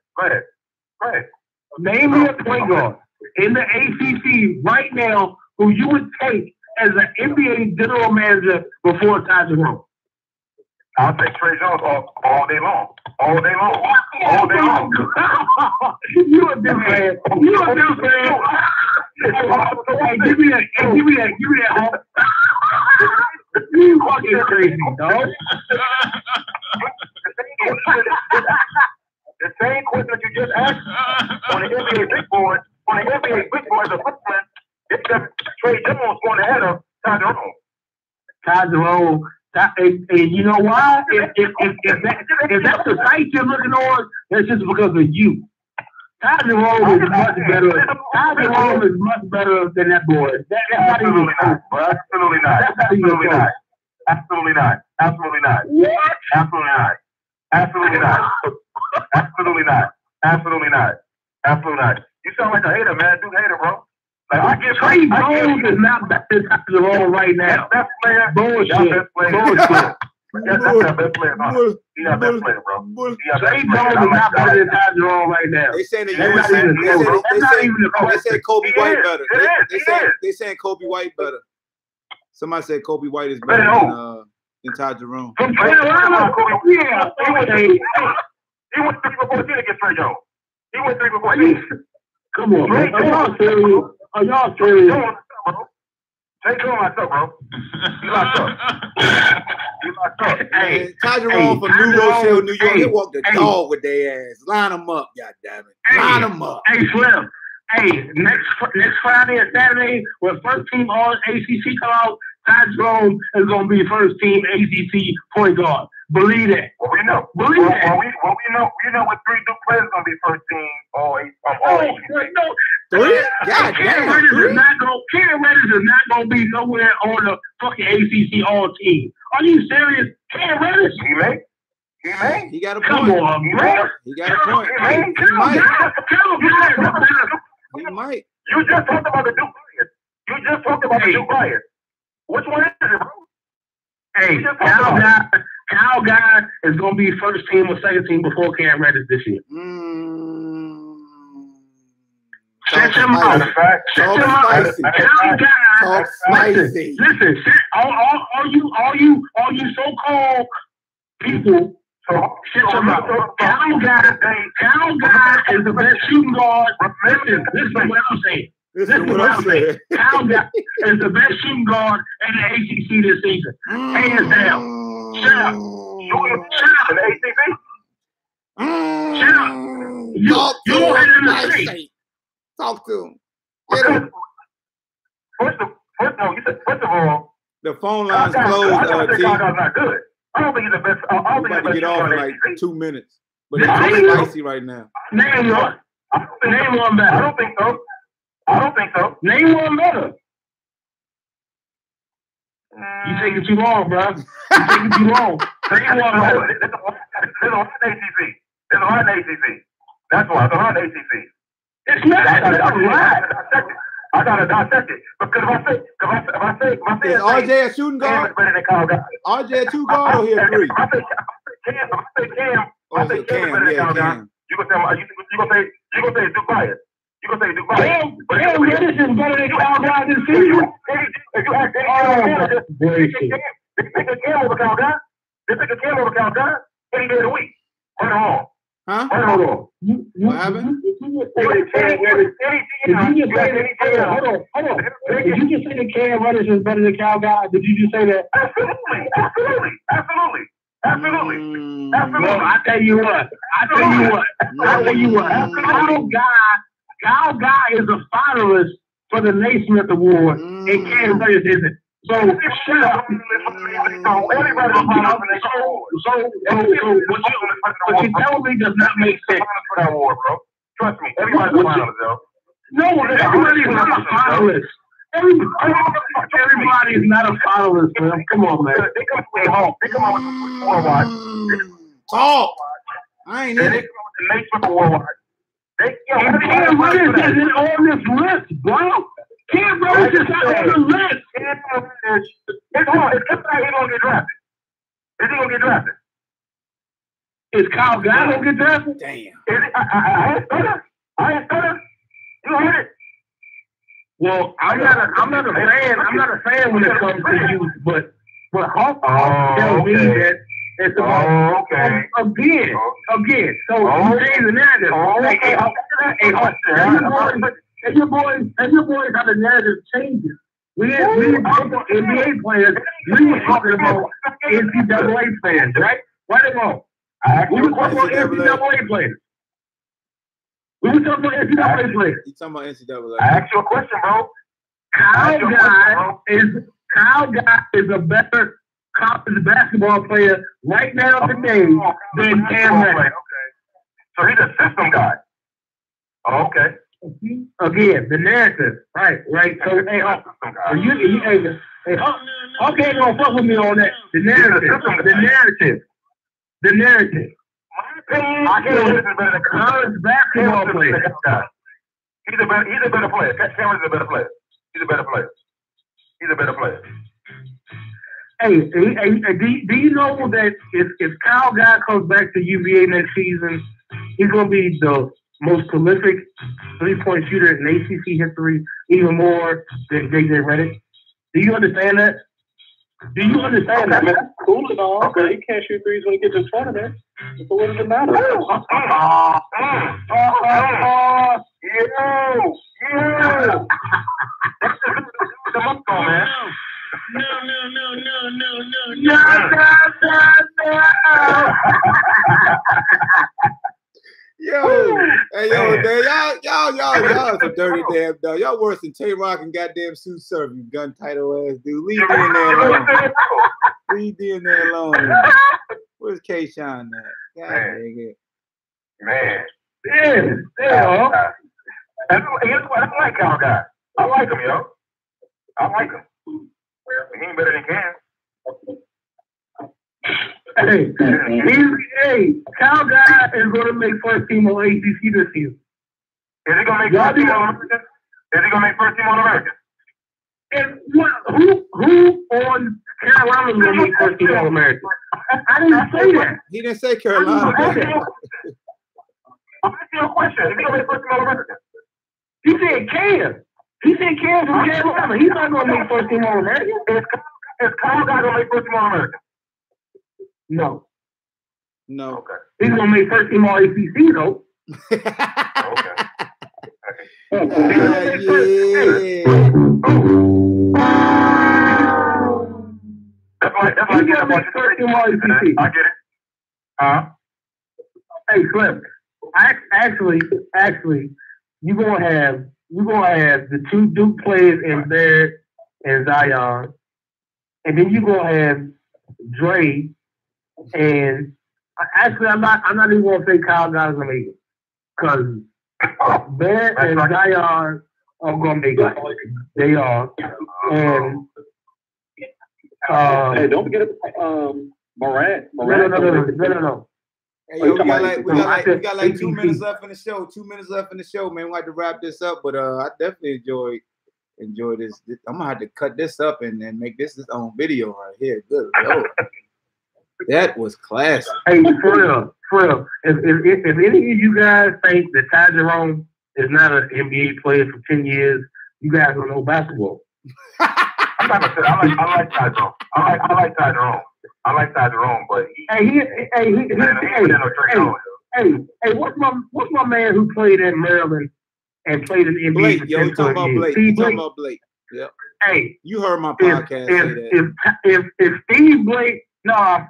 Name me a point guard in the ACC right now who you would take as an NBA general manager before Ty Jerome. I'll take Trey Jones all day long. You a Duke fan. Hey, give me that. You fucking crazy, dog. The same question that you just asked on the NBA big board, as a footman, it's just Trey Jones going ahead of Ty Jerome. Ty Jerome. And you know why? If that's the site you're looking on, that's just because of you. Ty Jerome is much better. Ty Jerome is much better than that boy. That's not even close, bro. Absolutely not. Absolutely not. Absolutely not. Absolutely not. What? Absolutely not. Absolutely not. Absolutely not. Absolutely not. Absolutely not. You sound like a hater, man. Dude, hater, bro. Like, I get Trey Jones is not back to the role right now. Best player. Bullshit. Best player. Bullshit. That's not best player. He's not best player, bro. Trey Jones is not better than Ty Jerome right now. They saying That's not even a question. That's not even a they question. said Kobe He White is. better. They saying Kobe White better. Somebody said Kobe White is better than Ty Jerome. From Carolina? Yeah. He went 3 before 10 against Trey Jones. He went 3 before 10. Come on, man. Are y'all serious? Are y'all serious? Trey Jones locked up, bro. He locked up. He locked up. Hey, Ty Jerome from New Rochelle, New York. They walked the dog with their ass. Line them up, goddammit. Line them up. Hey, Slim. Hey, next Friday and Saturday, when first team All ACC come out, Ty Jerome is going to be first team ACC point guard. Believe that. Well, we know. Believe that. We know what 3 Duke players are going to be first team All ACC. No. 3? God Karen damn. Reddish is not going to be nowhere on the fucking ACC All team. Are you serious? Karen Reddish? He may. He got a point. Come on, bro. He got a point. He might. You just talked about the Duke players. Which one is it, bro? Hey, Kyle Guy is going to be first team or second team before Cam Reddish this year. Shut your mouth. Shut your mouth. Kyle Guy. Listen. All you so-called people. Shut your mouth. Kyle Guy is the best shooting guard. Listen to what I'm saying. Listen to what I'm saying. Kyle Guy is the best shooting guard in the ACC this season. Hands down. Shut up. Shut up. In the ACC? Shut up. You don't have to say. Talk to him. First of all, the phone line's closed. Kyle Guy's not good. I don't think he's the best. I don't think he's the best. Get off in like 2 minutes. But it's too spicy right now. Name one. Name one better. I don't think so. Name one better. You taking too long, bro. You taking too long. Name one better. There's a hard ACC. There's a hard ACC. That's why. It's a hard ACC. It's not. I gotta dissect it. Because if I say is RJ a shooting guard? RJ a 2 guard or he a 3? If I say Cam, Cam. You gonna say Duke Bias. You gonna say Duke Bias. Cam Reddish is better than Kyle Guy this season. If you ask they pick a Cam over Kyle Guy. They pick a Cam over Kyle Guy any day of the week. Hold on. Huh? Hold on. What happened? If you just say that Cam Reddish is better than Kyle Guy, did you just say that? Absolutely. Well, I tell you what. Kyle Guy is a finalist for the Naismith Award, and Cam Reddish isn't. So shut up. So what you tell me does not make sense. Trust me, everybody's a finalist, though. No, everybody's not a finalist. Everybody is not a finalist, man. Come on, man. They come out with worldwide. Talk. I ain't in it. They come out with worldwide. Cam Reddish isn't on this list, bro. Cam Reddish is not on the list. He's gonna get drafted. Is he gonna get drafted? Is Kyle Guy gonna get drafted? Damn. I ain't stutter. You heard it. Well, I'm not a fan when it comes to you, but Hawk tells me that it's about again. So you change the narrative. And your boys how the narrative changes. We didn't talk about NBA players. We were talking about NCAA players, right? Right or wrong? We were talking about NCAA players. We were talking about NCAA players. You talking about NCAA? I asked you a question, bro. Kyle Guy is a better college basketball player right now today than Cam Reddish. Okay. So he's a system guy. Oh, okay. Again, the narrative, right? So, okay, don't fuck with me on that. The narrative. I can't listen to the college basketball player. He's a better player. Cameron's a better player. He's a better player. He's a better player. Hey, do you know that if Kyle Guy comes back to UVA next season, he's going to be the most prolific three-point shooter in ACC history, even more than JJ Redick? Do you understand that? Do you understand that, man? Cool and all, but he can't shoot threes when he gets in front of there. So what does it matter? Come on, man. No. Yo, hey, yo, man, y'all some dirty damn dog. Y'all worse than Tay-Rock and goddamn Sue Surf, you gun title ass dude. Leave me in there alone. Leave me in there alone. Where's K-Shine at? God dang it. Man. Yeah. I like Kyle Guy. I like him, yo. I like him. He ain't better than Cam. Hey, Kyle Guy is going to make first team on ACC this season. Is he going to make first team on American? Is he going to make first team on American? And who on Carolina is going to make first team on American? I didn't say that. He didn't say Carolina. I'm asking you a question. Is he going to make first team on American? He said Cam. He said Cam from Carolina. He's not going to make first team on American. Is Kyle Guy going to make first team on American? No. Okay. He's going to make first team all ACC, though. That's first team all ACC. I get it. Hey, Cliff. Actually, you're gonna have the two Duke players in Barrett and Zion, and then you're gonna have Dre. And actually, I'm not even gonna say Kyle Guy's gonna make it, because Barrett and Zion are gonna make it. They are. And hey, don't forget Morant. No. Hey, yo, we got like 2 minutes left in the show. 2 minutes left in the show, man. We like to wrap this up, but I definitely enjoy this. I'm gonna have to cut this up and make this his own video right here. Good Lord. That was classic. Hey, for real. If any of you guys think that Ty Jerome is not an NBA player for 10 years, you guys don't know basketball. I'm not gonna say I like Ty Jerome. I like Ty Jerome. I like Ty Jerome, but what's my man who played at Maryland and played in the NBA? Blake, yo, we talking about Blake. We talking about Blake. Yep. Hey, you heard my podcast say that. If Steve Blake, no, I'm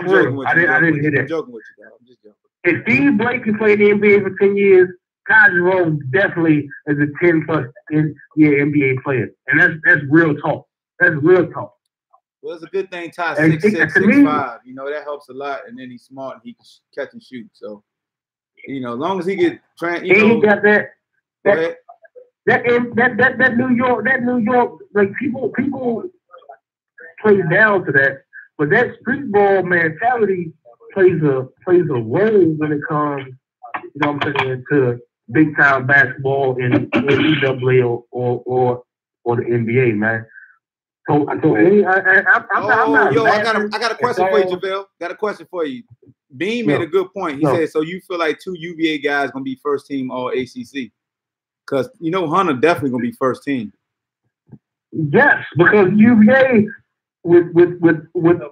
joking with you. I didn't hear that. I'm joking with you, guys. I'm just joking. If Steve Blake can play in the NBA for 10 years, Ty Jerome definitely is a 10+ year NBA player, and that's real talk. That's real talk. Well, it's a good thing Ty's 6'6", 6'5". You know, that helps a lot. And then he's smart and he can catch and shoot. So, you know, as long as he get trained, he got that New York, like people play down to that, but that street ball mentality plays a role when it comes, you know what I'm saying, to big time basketball in NCAA or the NBA, man. So I got a question for you, JaVale. Got a question for you. Bean made a good point. He said, so you feel like 2 UVA guys going to be first team all ACC? Because, you know, Hunter definitely going to be first team. Yes, because UVA, with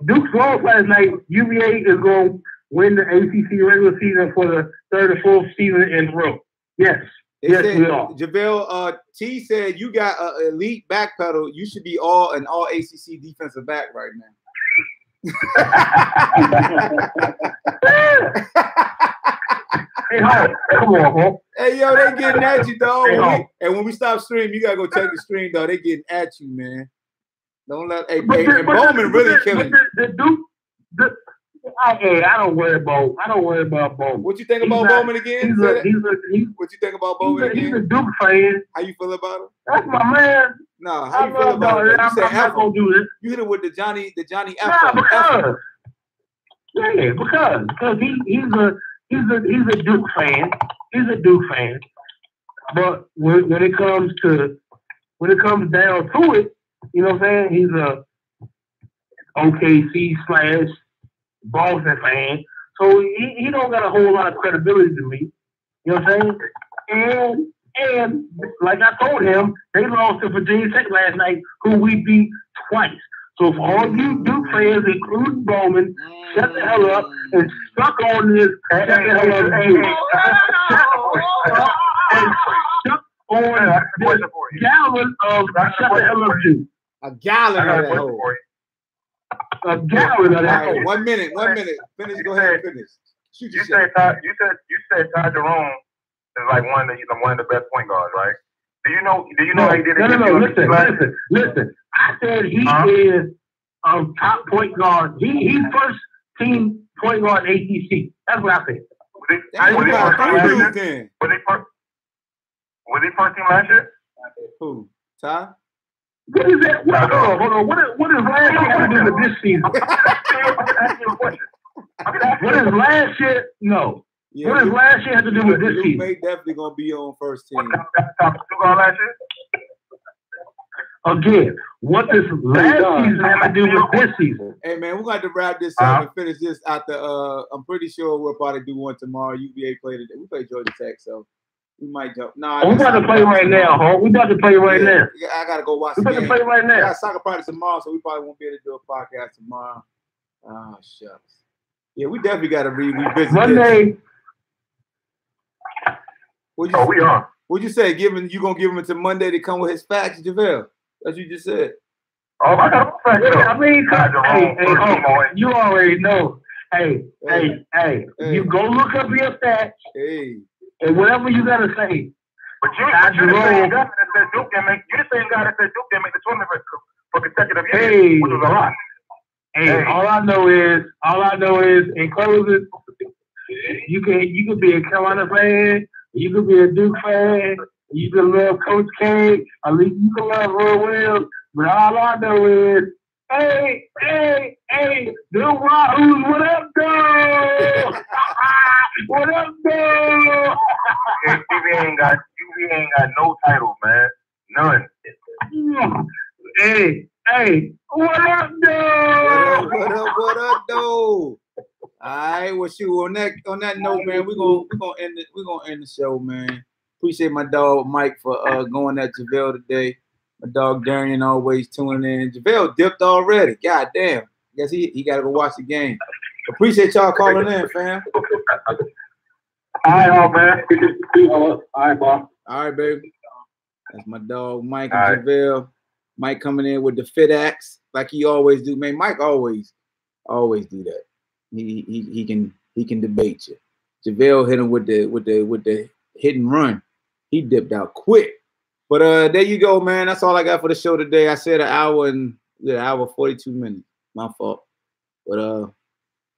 Duke's loss last night, UVA is going to win the ACC regular season for the 3rd or 4th season in a row. Yes. Yes, we are. JaVale, T said you got an elite back pedal. You should be an all ACC defensive back right now. Hey, come on, man. Hey, yo, they getting at you, dog. And when we stop stream, you gotta go check the stream, dog. They getting at you, man. Don't let. And Bowman really killing you. I don't worry about Bowman. What you think about Bowman again? What you think about Bowman again? He's a Duke fan. How you feel about him? That's my man. No, how you feel about it? I'm not gonna do this. You hit it with the Johnny F. Because he's a Duke fan. He's a Duke fan. But when it comes down to it, you know what I'm saying? He's a OKC / Boston fan, so he don't got a whole lot of credibility to me. You know what I'm saying? And like I told him, they lost to Virginia Tech last night, who we beat twice. So for all you Duke fans, including Bowman, shut the hell up and suck on this. Shut the hell up, Duke. And suck on this gallon of shut the hell up, Duke. A gallon of that hole. A gallon of that hole. 1 minute. Finish. Go ahead. Finish. Shoot you said Ty Jerome is like one of the best point guards, right? Do you know he did it? No. Listen. I said he is a top point guard. He's first team point guard in ACC. That's what I said. Was he first team last year? Who? Ty? What is that? Hold on. What is last year have to do with this season? What is last year? No. Yeah, what does last year have to do with this season? Luke definitely gonna be on first team. Last year? Again, what does last season have to do with this season? Hey man, we're going to wrap this up and finish this out the. I'm pretty sure we'll probably do one tomorrow. UVA played it. We play Georgia Tech, so we might jump. We're about to play right now, huh? We're about to play right now. I gotta go watch. We're about to play right now. I got soccer practice tomorrow, so we probably won't be able to do a podcast tomorrow. Oh shucks. Yeah, we definitely got to revisit Monday. We are. What'd you say? You gonna give him until Monday to come with his facts, JaVale? That's what you just said. Oh, I got facts. I mean, you already know. Hey, you go look up your stats. Hey. And whatever you gotta say. But you're the same guy that said Duke can make. You're the same guy that said Duke can make the tournament for consecutive years, which was a lot. Hey, all I know is, in closing, you can be a Carolina fan, you can be a Duke fan, you can love Coach K, at least you can love Roy Williams, but all I know is, hey, the Wahoos, what up, dog? What up, dog? UV ain't got no title, man. None. Hey, what up, dog? What up, dog? All right, well, shoot. On that note, man, we're gonna end the show, man. Appreciate my dog Mike for going at JaVale today. My dog Darian always tuning in. JaVale dipped already. God damn. Guess he gotta go watch the game. Appreciate y'all calling in, fam. All right, man. All right, boss. All right, baby. That's my dog Mike and JaVale. Mike coming in with the fit axe like he always do, man. Mike always do that. He can debate you. JaVale hit him with the hit and run. He dipped out quick. But there you go, man. That's all I got for the show today. I said an hour 42 minutes. My fault. But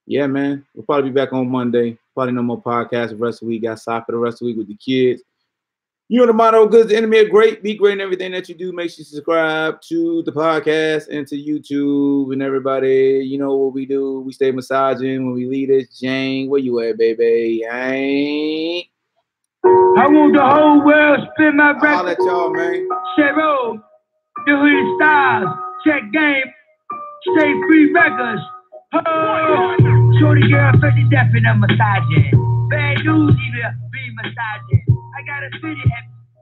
yeah, man. We'll probably be back on Monday. Probably no more podcasts the rest of the week. Got soccer the rest of the week with the kids. You know the motto, good is the enemy of great. Be great in everything that you do. Make sure you subscribe to the podcast and to YouTube. And everybody, you know what we do. We stay massaging when we leave this. Jane, where you at, baby? I want the whole world spin my record. I'll let y'all, man. Cheryl, the Hooded Stars, check game, stay free records. Oh, shorty girl, for the deaf and I'm massaging. Bad news, either be massaging. I got a city,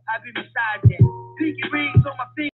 I be massaging. Pinky rings on my finger.